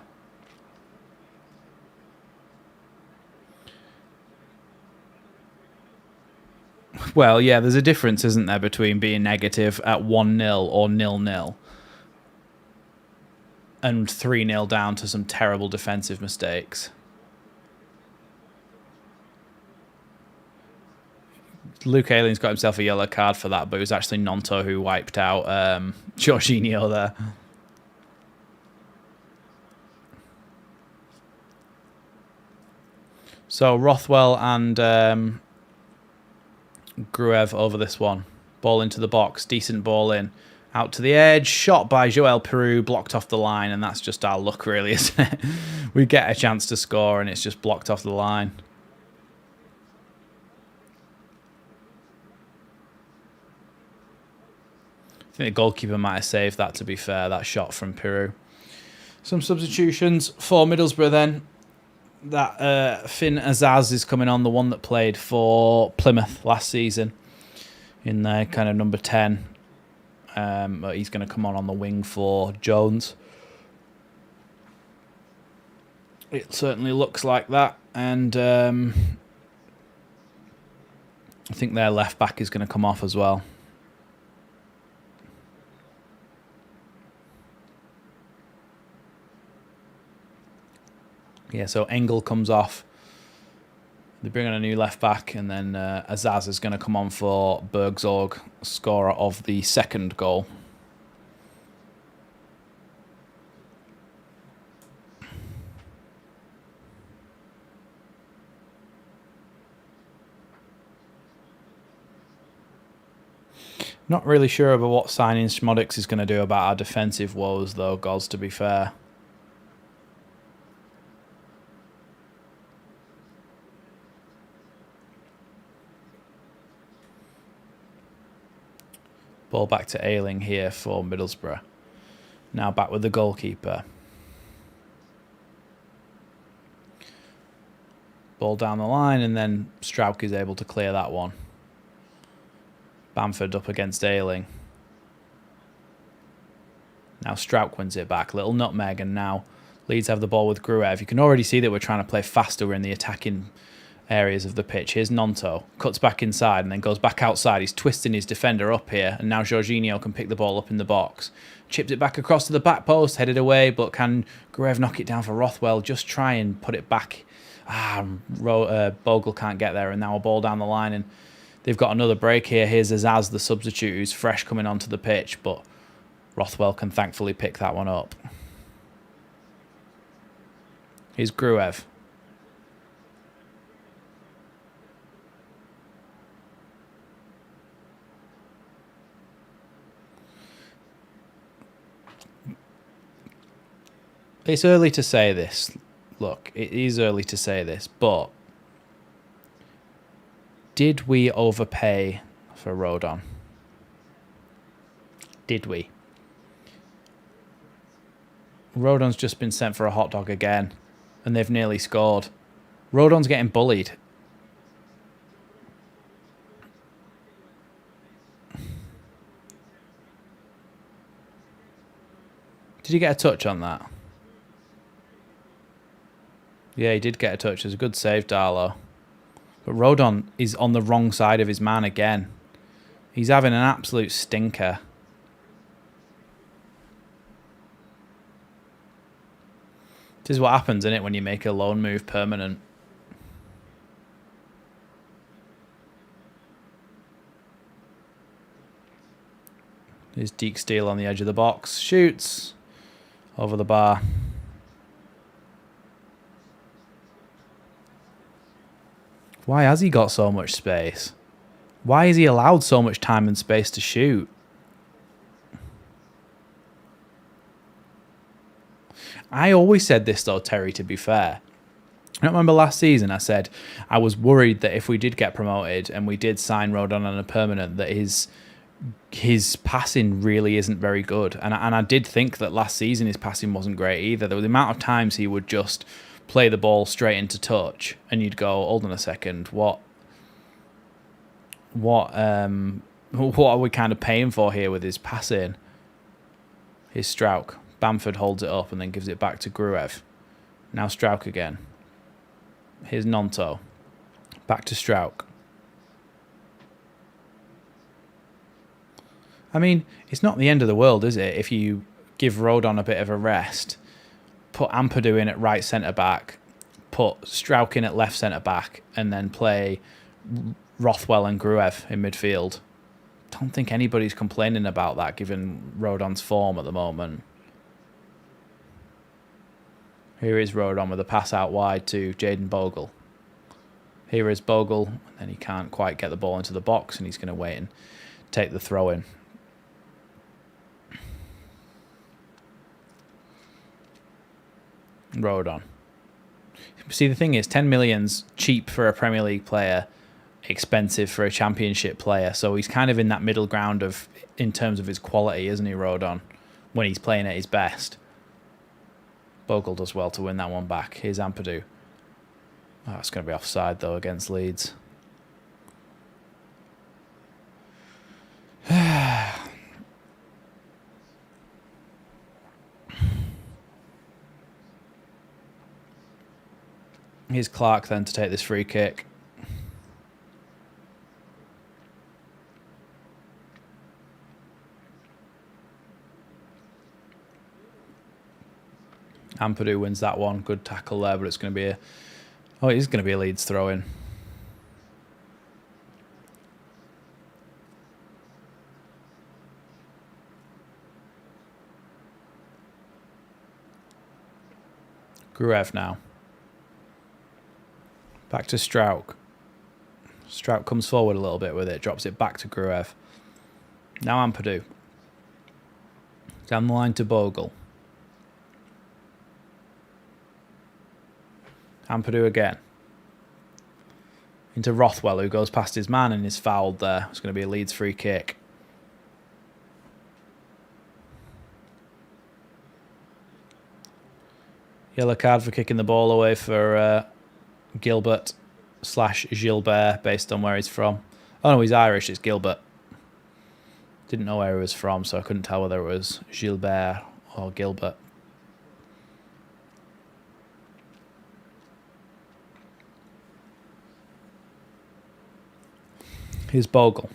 Well, yeah, there's a difference, isn't there, between being negative at 1-0 or 0-0. and 3-0 down to some terrible defensive mistakes. Luke Ayling's got himself a yellow card for that, but it was actually Nonto who wiped out Jorginho there. So Rothwell and Gruev over this one. Ball into the box. Decent ball in. Out to the edge. Shot by Joel Peru. Blocked off the line. And that's just our luck, really, isn't it? We get a chance to score and it's just blocked off the line. I think the goalkeeper might have saved that, to be fair, that shot from Peru. Some substitutions for Middlesbrough then. That Finn Azaz is coming on, the one that played for Plymouth last season in their kind of number 10. But he's going to come on the wing for Jones. It certainly looks like that. And I think their left back is going to come off as well. Yeah, so Engel comes off. They bring on a new left back, and then Azaz is going to come on for Bergzorg, scorer of the second goal. Not really sure about what signing Schmodix is going to do about our defensive woes, though, Goz, to be fair. Ball back to Ayling here for Middlesbrough. Now back with the goalkeeper. Ball down the line, and then Strauch is able to clear that one. Bamford up against Ayling. Now Strauch wins it back. Little nutmeg, and now Leeds have the ball with Gruev. You can already see that we're trying to play faster. We're in the attacking areas of the pitch. Here's Nonto. Cuts back inside and then goes back outside. He's twisting his defender up here, and now Jorginho can pick the ball up in the box. Chips it back across to the back post, headed away, but can Gruev knock it down for Rothwell? Just try and put it back. Bogle can't get there, and now a ball down the line, and they've got another break here. Here's Azaz, the substitute, who's fresh coming onto the pitch, but Rothwell can thankfully pick that one up. Here's Gruev. It's early to say this. Look, it is early to say this, but did we overpay for Rodon? Did we? Rodon's just been sent for a hot dog again, and they've nearly scored. Rodon's getting bullied. Did you get a touch on that? Yeah, he did get a touch. It was a good save, Darlow. But Rodon is on the wrong side of his man again. He's having an absolute stinker. This is what happens, isn't it, when you make a loan move permanent. Here's Deke Steele on the edge of the box. Shoots over the bar. Why has he got so much space? Why is he allowed so much time and space to shoot? I always said this though, Terry, to be fair. I don't remember last season I said I was worried that if we did get promoted and we did sign Rodon on a permanent, that his passing really isn't very good. And I did think that last season his passing wasn't great either. There was the amount of times he would just play the ball straight into touch, and you'd go, hold on a second, what are we kind of paying for here with his passing? Here's Strauch. Bamford holds it up and then gives it back to Gruev. Now Strauch again. Here's Nonto. Back to Strauch. I mean, it's not the end of the world, is it, if you give Rodon a bit of a rest, put Ampadu in at right centre-back, put Strauch in at left centre-back, and then play Rothwell and Gruev in midfield. Don't think anybody's complaining about that, given Rodon's form at the moment. Here is Rodon with a pass out wide to Jayden Bogle. Here is Bogle, and then he can't quite get the ball into the box, and he's going to wait and take the throw in. Rodon. See, the thing is, 10 million's cheap for a Premier League player, expensive for a Championship player. So he's kind of in that middle ground of, in terms of his quality, isn't he, Rodon, when he's playing at his best. Bogle does well to win that one back. Here's Ampadu. Oh, it's going to be offside, though, against Leeds. Here's Clark then to take this free kick. Ampadu wins that one. Good tackle there, but it's going to be a... Oh, it is going to be a Leeds throw-in. Gruev now. Back to Strauch. Strauch comes forward a little bit with it, drops it back to Gruev. Now Ampadu. Down the line to Bogle. Ampadu again. Into Rothwell, who goes past his man and is fouled there. It's going to be a Leeds free kick. Yellow card for kicking the ball away for Gilbert / Gilbert, based on where he's from. Oh no, he's Irish, it's Gilbert. Didn't know where he was from, so I couldn't tell whether it was Gilbert or Gilbert. Here's Bogle.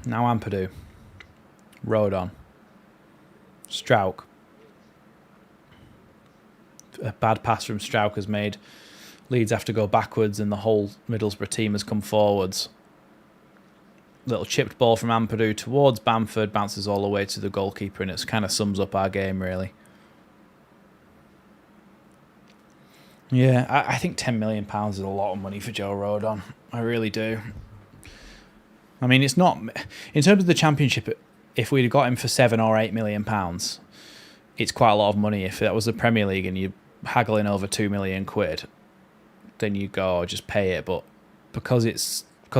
Now Ampadu. Rodon. Strauch. A bad pass from Strauch has made Leeds have to go backwards, and the whole Middlesbrough team has come forwards. Little chipped ball from Ampadu towards Bamford, bounces all the way to the goalkeeper, and it kind of sums up our game, really. Yeah, I think £10 million is a lot of money for Joe Rodon. I really do. I mean, it's not... In terms of the Championship, if we'd got him for £7 or £8 million, it's quite a lot of money. If that was the Premier League and you're haggling over £2 million, then you go, oh, just pay it. But because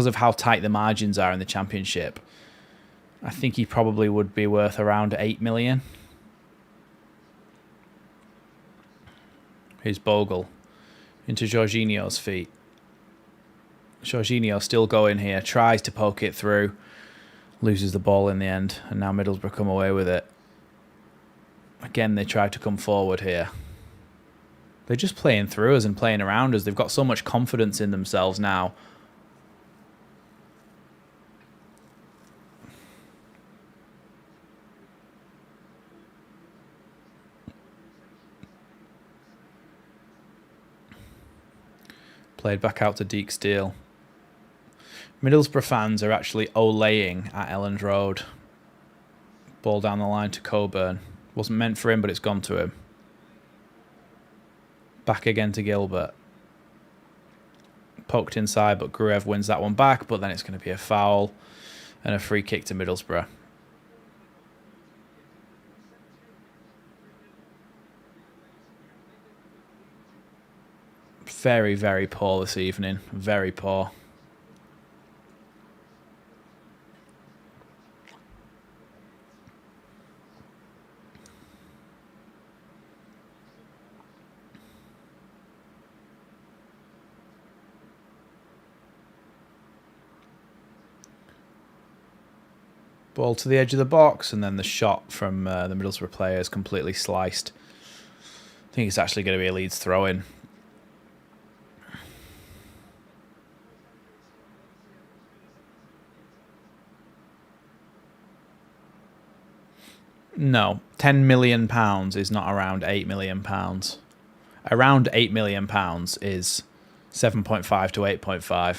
of how tight the margins are in the Championship, I think he probably would be worth around £8 million. Here's Bogle into Jorginho's feet. Jorginho still going here, tries to poke it through, loses the ball in the end, and now Middlesbrough come away with it. Again, they try to come forward here. They're just playing through us and playing around us. They've got so much confidence in themselves now. Played back out to Deke Steele. Middlesbrough fans are actually olaying at Elland Road. Ball down the line to Coburn. Wasn't meant for him, but it's gone to him. Back again to Gilbert. Poked inside, but Gruev wins that one back, but then it's going to be a foul and a free kick to Middlesbrough. Very, very poor this evening. Very poor. Ball to the edge of the box, and then the shot from the Middlesbrough player is completely sliced. I think it's actually going to be a Leeds throw-in. No, £10 million is not around £8 million. Around £8 million is 7.5 to 8.5.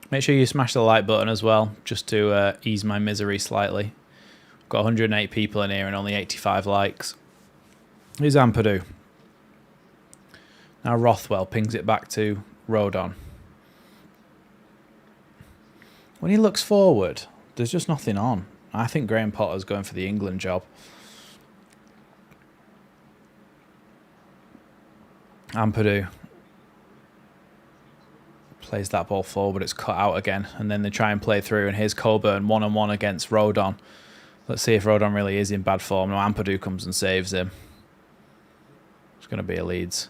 Make sure you smash the like button as well, just to ease my misery slightly. Got 108 people in here and only 85 likes. Here's Ampadu. Now Rothwell pings it back to Rodon. When he looks forward, there's just nothing on. I think Graham Potter's going for the England job. Ampadu plays that ball forward, it's cut out again, and then they try and play through, and here's Coburn one-on-one against Rodon. Let's see if Rodon really is in bad form. No, Ampadu comes and saves him. It's going to be a Leeds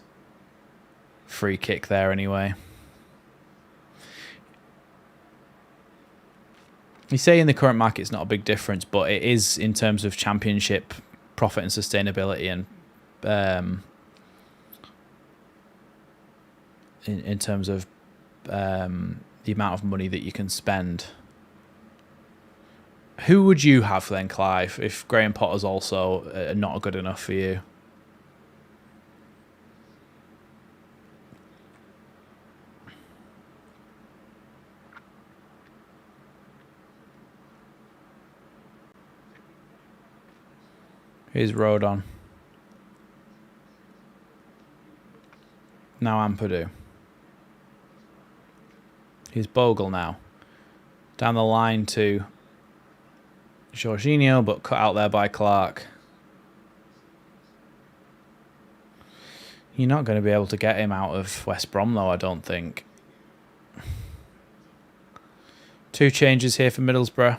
free kick there anyway. You say in the current market it's not a big difference, but it is in terms of championship profit and sustainability, and in terms of the amount of money that you can spend. Who would you have then, Clive, if Graham Potter's also not good enough for you? Here's Rodon. Now Ampadu. Here's Bogle now. Down the line to Jorginho, but cut out there by Clark. You're not going to be able to get him out of West Brom, though, I don't think. 2 changes here for Middlesbrough.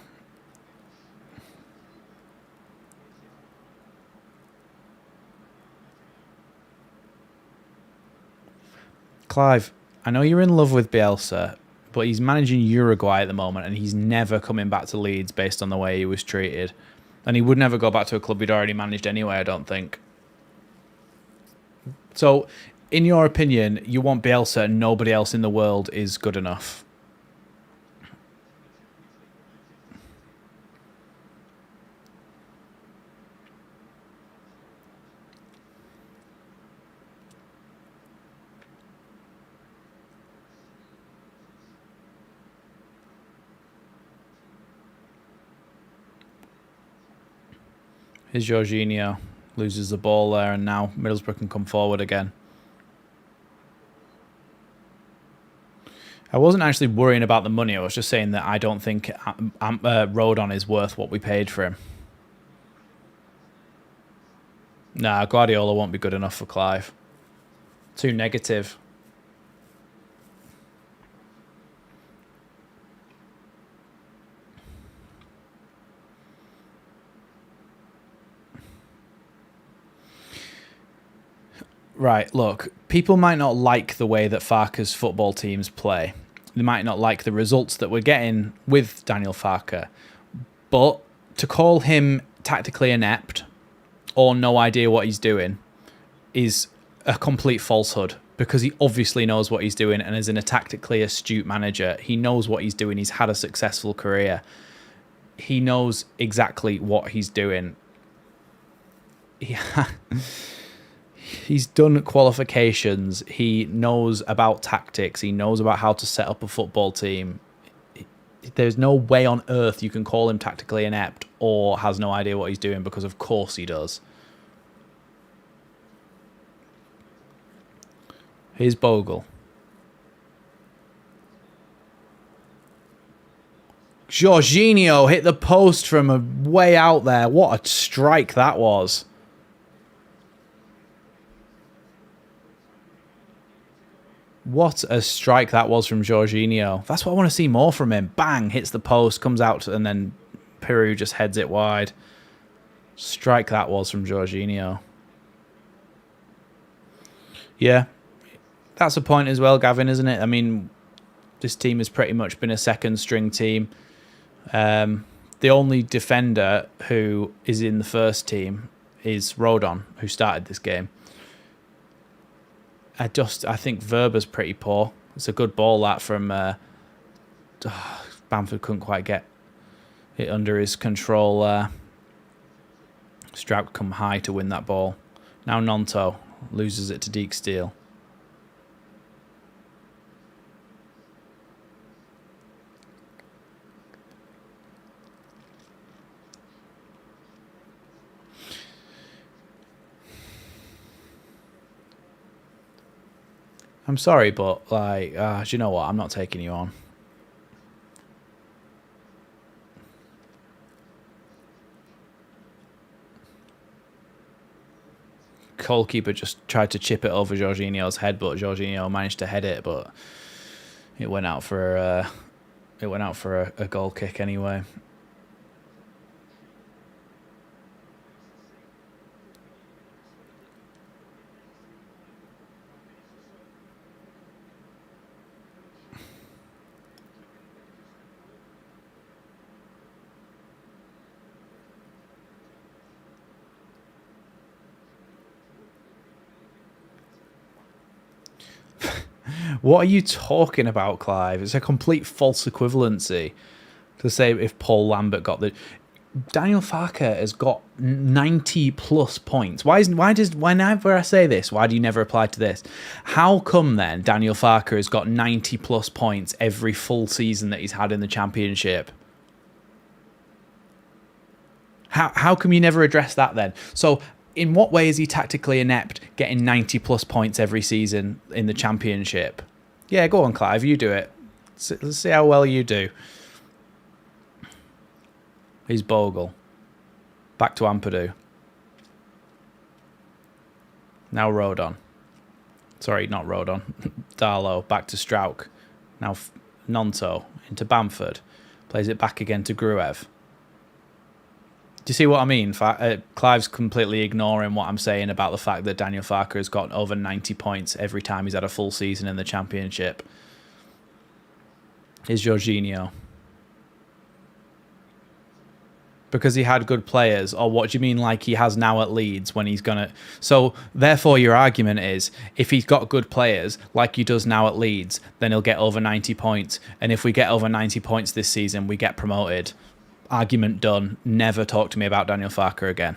Clive, I know you're in love with Bielsa, but he's managing Uruguay at the moment, and he's never coming back to Leeds based on the way he was treated. And he would never go back to a club he'd already managed anyway, I don't think. So, in your opinion, you want Bielsa and nobody else in the world is good enough? Here's Jorginho. Loses the ball there, and now Middlesbrough can come forward again. I wasn't actually worrying about the money. I was just saying that I don't think Rodon is worth what we paid for him. Nah, Guardiola won't be good enough for Clive. Too negative. Right, look, people might not like the way that Farke's football teams play. They might not like the results that we're getting with Daniel Farke. But to call him tactically inept or no idea what he's doing is a complete falsehood, because he obviously knows what he's doing and is a tactically astute manager. He knows what he's doing. He's had a successful career. He knows exactly what he's doing. Yeah. He's done qualifications. He knows about tactics. He knows about how to set up a football team. There's no way on earth you can call him tactically inept or has no idea what he's doing, because of course he does. Here's Bogle. Jorginho hit the post from a way out there. What a strike that was. What a strike that was from Jorginho. That's what I want to see more from him. Bang, hits the post, comes out, and then Peru just heads it wide. Strike that was from Jorginho. Yeah, that's a point as well, Gavin, isn't it? I mean, this team has pretty much been a second-string team. The only defender who is in the first team is Rodon, who started this game. I think Verba's pretty poor. It's a good ball that from Bamford couldn't quite get it under his control. Strout come high to win that ball. Now Nonto loses it to Deke Steele. I'm sorry, but like, do you know what? I'm not taking you on. Goalkeeper just tried to chip it over Jorginho's head, but Jorginho managed to head it, but it went out for a goal kick anyway. What are you talking about, Clive? It's a complete false equivalency to say if Paul Lambert got the... Daniel Farke has got 90 plus points. Whenever I say this, why do you never apply to this? How come then Daniel Farke has got 90 plus points every full season that he's had in the Championship? How come you never address that then? So in what way is he tactically inept getting 90 plus points every season in the Championship? Yeah, go on, Clive, you do it. Let's see how well you do. He's Bogle. Back to Ampadu. Now Rodon. Sorry, not Rodon. Darlow. Back to Strauch. Now Nonto into Bamford. Plays it back again to Gruev. Do you see what I mean? Clive's completely ignoring what I'm saying about the fact that Daniel Farke has got over 90 points every time he's had a full season in the Championship. Is Jorginho. Because he had good players, or what do you mean like he has now at Leeds when he's going to... So, therefore, your argument is, if he's got good players, like he does now at Leeds, then he'll get over 90 points. And if we get over 90 points this season, we get promoted. Argument done. Never talk to me about Daniel Farke again.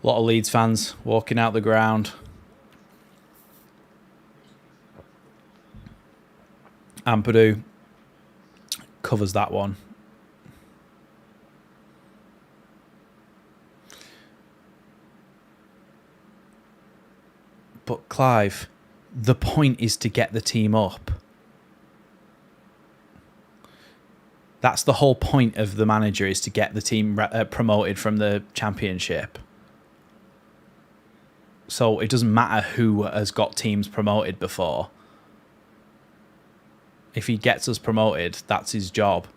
A lot of Leeds fans walking out the ground. Ampadu covers that one. But Clive, the point is to get the team up. That's the whole point of the manager, is to get the team promoted from the Championship. So it doesn't matter who has got teams promoted before. If he gets us promoted, that's his job.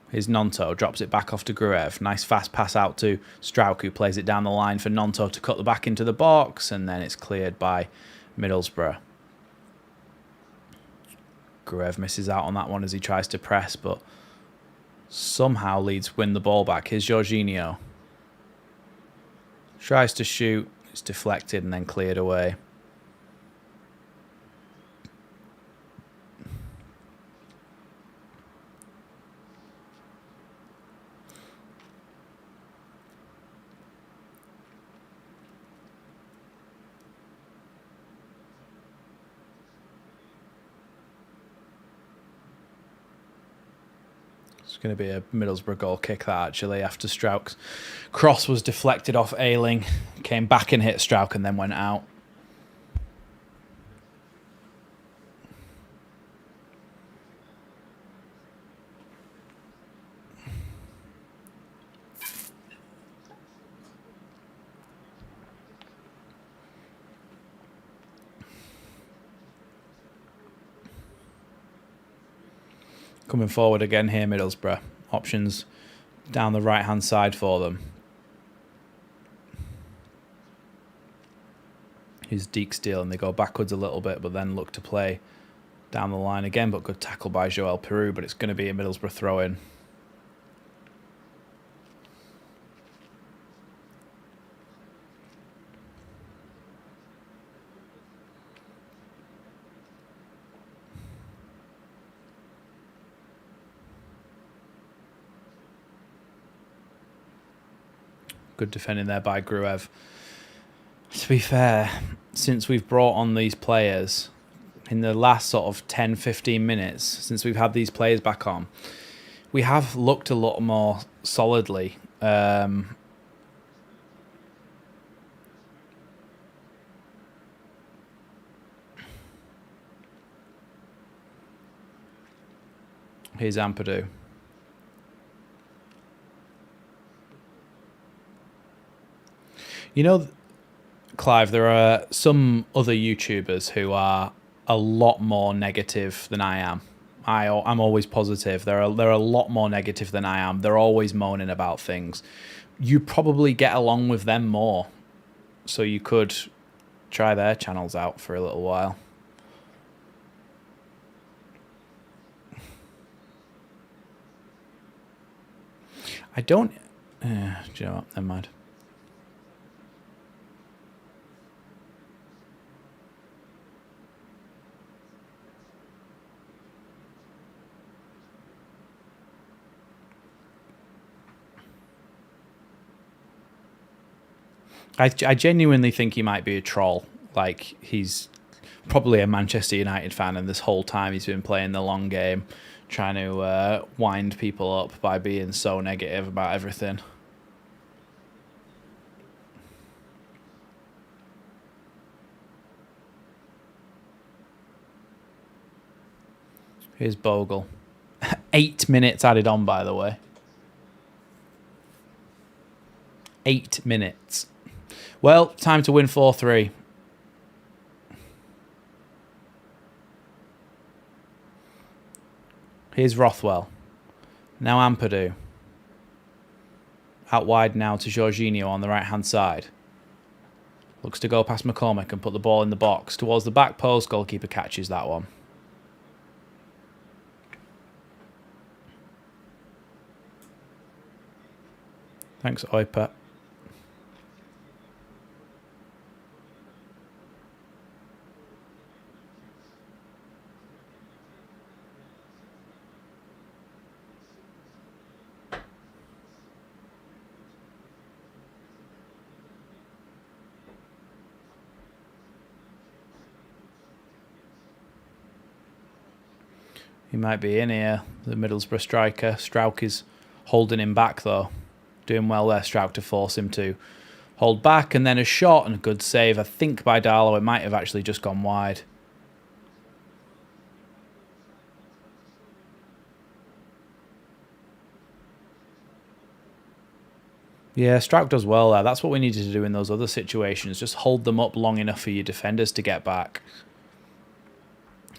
Here's Nonto, drops it back off to Gruev. Nice fast pass out to Strauch, who plays it down the line for Nonto to cut the back into the box, and then it's cleared by Middlesbrough. Gruev misses out on that one as he tries to press, but somehow Leeds win the ball back. Here's Jorginho. Tries to shoot, it's deflected and then cleared away. It's going to be a Middlesbrough goal kick, that, actually, after Strauch's cross was deflected off Ayling, came back and hit Strauch and then went out. Coming forward again here, Middlesbrough. Options down the right-hand side for them. Here's Deke Steele, and they go backwards a little bit, but then look to play down the line again. But good tackle by Joel Peru, but it's going to be a Middlesbrough throw-in. Good defending there by Gruev. To be fair, since we've brought on these players, in the last sort of 10, 15 minutes, since we've had these players back on, we have looked a lot more solidly. Here's Ampadu. You know, Clive, there are some other YouTubers who are a lot more negative than I am. I'm always positive. They're a lot more negative than I am. They're always moaning about things. You probably get along with them more, so you could try their channels out for a little while. I don't... do you know what? Never mind. I genuinely think he might be a troll. Like, he's probably a Manchester United fan, and this whole time he's been playing the long game, trying to wind people up by being so negative about everything. Here's Bogle. 8 minutes added on, by the way. 8 minutes. Well, time to win 4-3. Here's Rothwell. Now Ampadu. Out wide now to Jorginho on the right-hand side. Looks to go past McCormick and put the ball in the box. Towards the back post, goalkeeper catches that one. Thanks, Oipa. He might be in here, the Middlesbrough striker. Strauch is holding him back, though. Doing well there, Strauch, to force him to hold back. And then a shot and a good save, I think, by Darlow. It might have actually just gone wide. Yeah, Strauch does well there. That's what we needed to do in those other situations. Just hold them up long enough for your defenders to get back.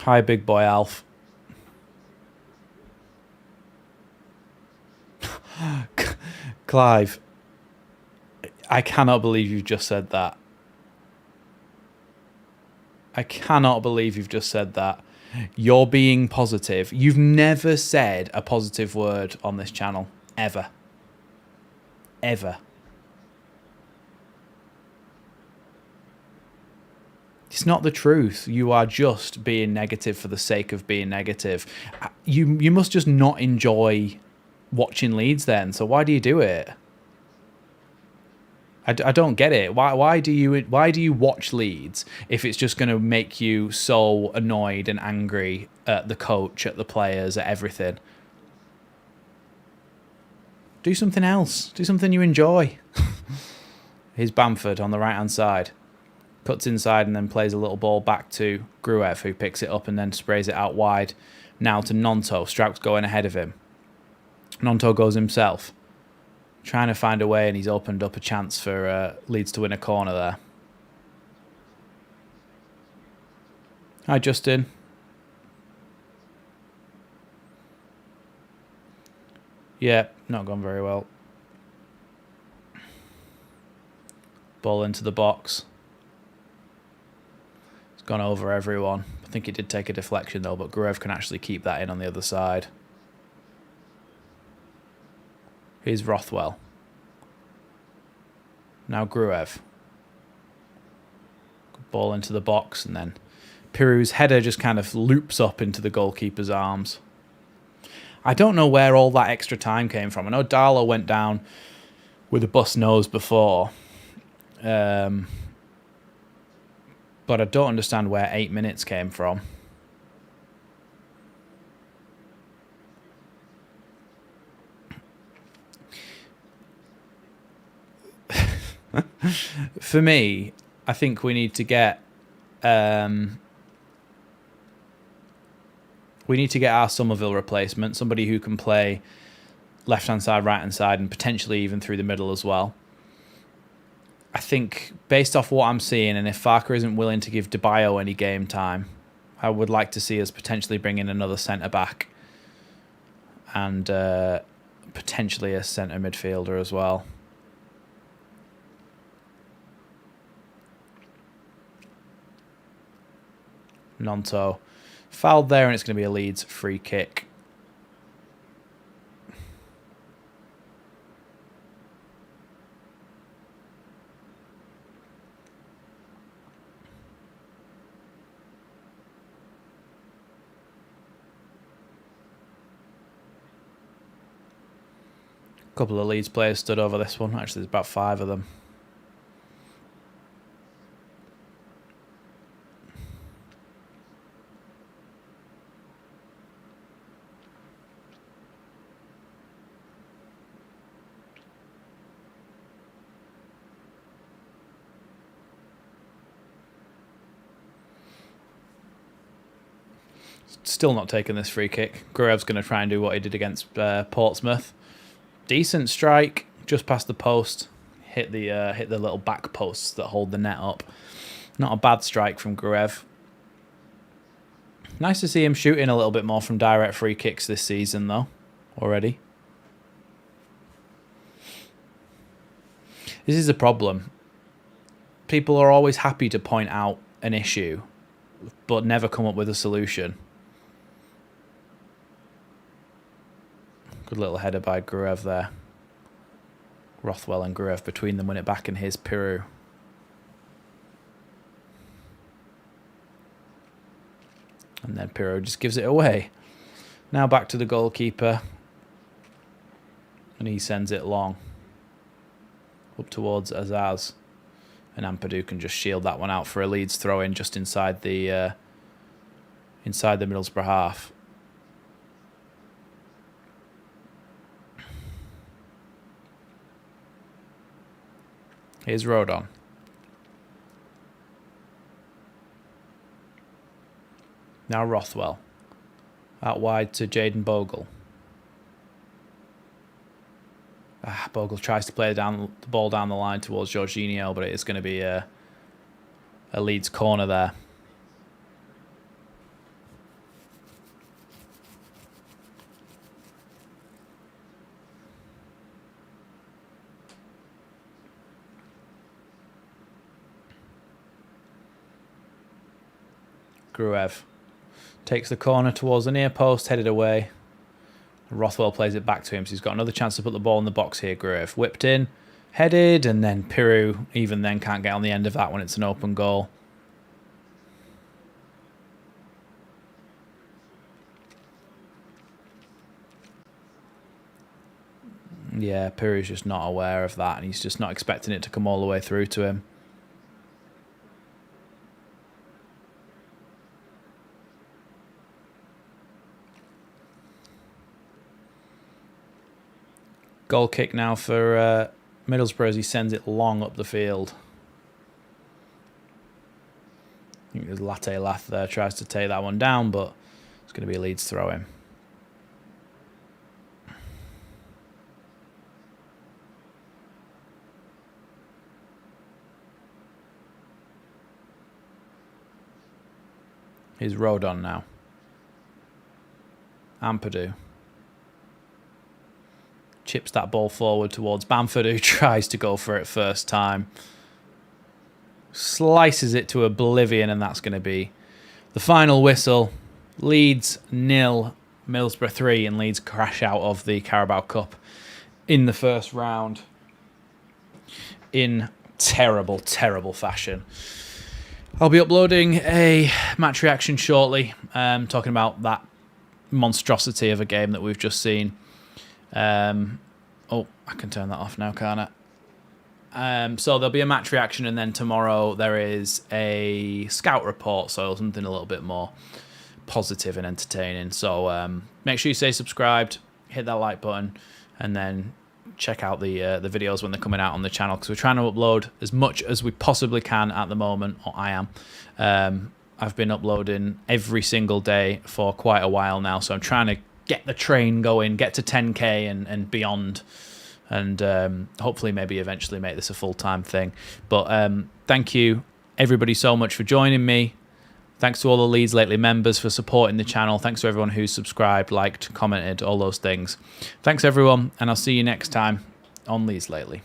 Hi, big boy Alf. Clive, I cannot believe you've just said that. I cannot believe you've just said that. You're being positive. You've never said a positive word on this channel. Ever. Ever. It's not the truth. You are just being negative for the sake of being negative. You must just not enjoy watching Leeds then. So why do you do it? I don't get it. Why do you watch Leeds if it's just going to make you so annoyed and angry at the coach, at the players, at everything? Do something else. Do something you enjoy. Here's Bamford on the right-hand side. Cuts inside and then plays a little ball back to Gruev, who picks it up and then sprays it out wide. Now to Nonto. Strauch's going ahead of him. Nonto goes himself. Trying to find a way, and he's opened up a chance for Leeds to win a corner there. Hi, Justin. Yeah, not gone very well. Ball into the box. It's gone over everyone. I think it did take a deflection though, but Gruev can actually keep that in on the other side. Here's Rothwell. Now Gruev. Ball into the box, and then Pirou's header just kind of loops up into the goalkeeper's arms. I don't know where all that extra time came from. I know Darlow went down with a bust nose before. But I don't understand where 8 minutes came from. For me, I think we need to get our Somerville replacement, somebody who can play left-hand side, right-hand side, and potentially even through the middle as well. I think, based off what I'm seeing, and if Farker isn't willing to give DeBio any game time, I would like to see us potentially bring in another centre-back and potentially a centre midfielder as well. Nonto fouled there, and it's going to be a Leeds free kick. A couple of Leeds players stood over this one. Actually, there's about 5 of them. Still not taking this free kick. Gurev's going to try and do what he did against Portsmouth. Decent strike, just past the post. Hit the little back posts that hold the net up. Not a bad strike from Gurev. Nice to see him shooting a little bit more from direct free kicks this season, though, already. This is a problem. People are always happy to point out an issue, but never come up with a solution. Good little header by Gurev there. Rothwell and Gurev between them win it back, and here's Piru. And then Piru just gives it away. Now back to the goalkeeper. And he sends it long. Up towards Azaz. And Ampadu can just shield that one out for a Leeds throw-in just inside the Middlesbrough half. Here's Rodon. Now Rothwell. Out wide to Jaden Bogle. Bogle tries to play the ball down the line towards Jorginho, but it is going to be a Leeds corner there. Gruev takes the corner towards the near post, headed away. Rothwell plays it back to him, so he's got another chance to put the ball in the box here. Gruev whipped in, headed, and then Piru even then can't get on the end of that when it's an open goal. Yeah, Piru's just not aware of that, and he's just not expecting it to come all the way through to him. Goal kick now for Middlesbrough as he sends it long up the field. I think there's Latte Lath there, tries to take that one down, but it's going to be a Leeds throw-in. Here's Rodon now. Ampadu. Chips that ball forward towards Bamford, who tries to go for it first time. Slices it to oblivion, and that's going to be the final whistle. Leeds 0, Middlesbrough 3, and Leeds crash out of the Carabao Cup in the first round in terrible, terrible fashion. I'll be uploading a match reaction shortly, talking about that monstrosity of a game that we've just seen. Oh, I can turn that off now, can't I? So there'll be a match reaction, and then tomorrow there is a scout report, so something a little bit more positive and entertaining. So make sure you stay subscribed, hit that like button, and then check out the videos when they're coming out on the channel, because we're trying to upload as much as we possibly can at the moment, or I am. I've been uploading every single day for quite a while now, so I'm trying to get the train going, get to 10k and beyond, and hopefully maybe eventually make this a full-time thing. But thank you everybody so much for joining me. Thanks to all the Leeds Lately members for supporting the channel. Thanks to everyone who's subscribed, liked, commented, all those things. Thanks everyone, and I'll see you next time on Leeds Lately.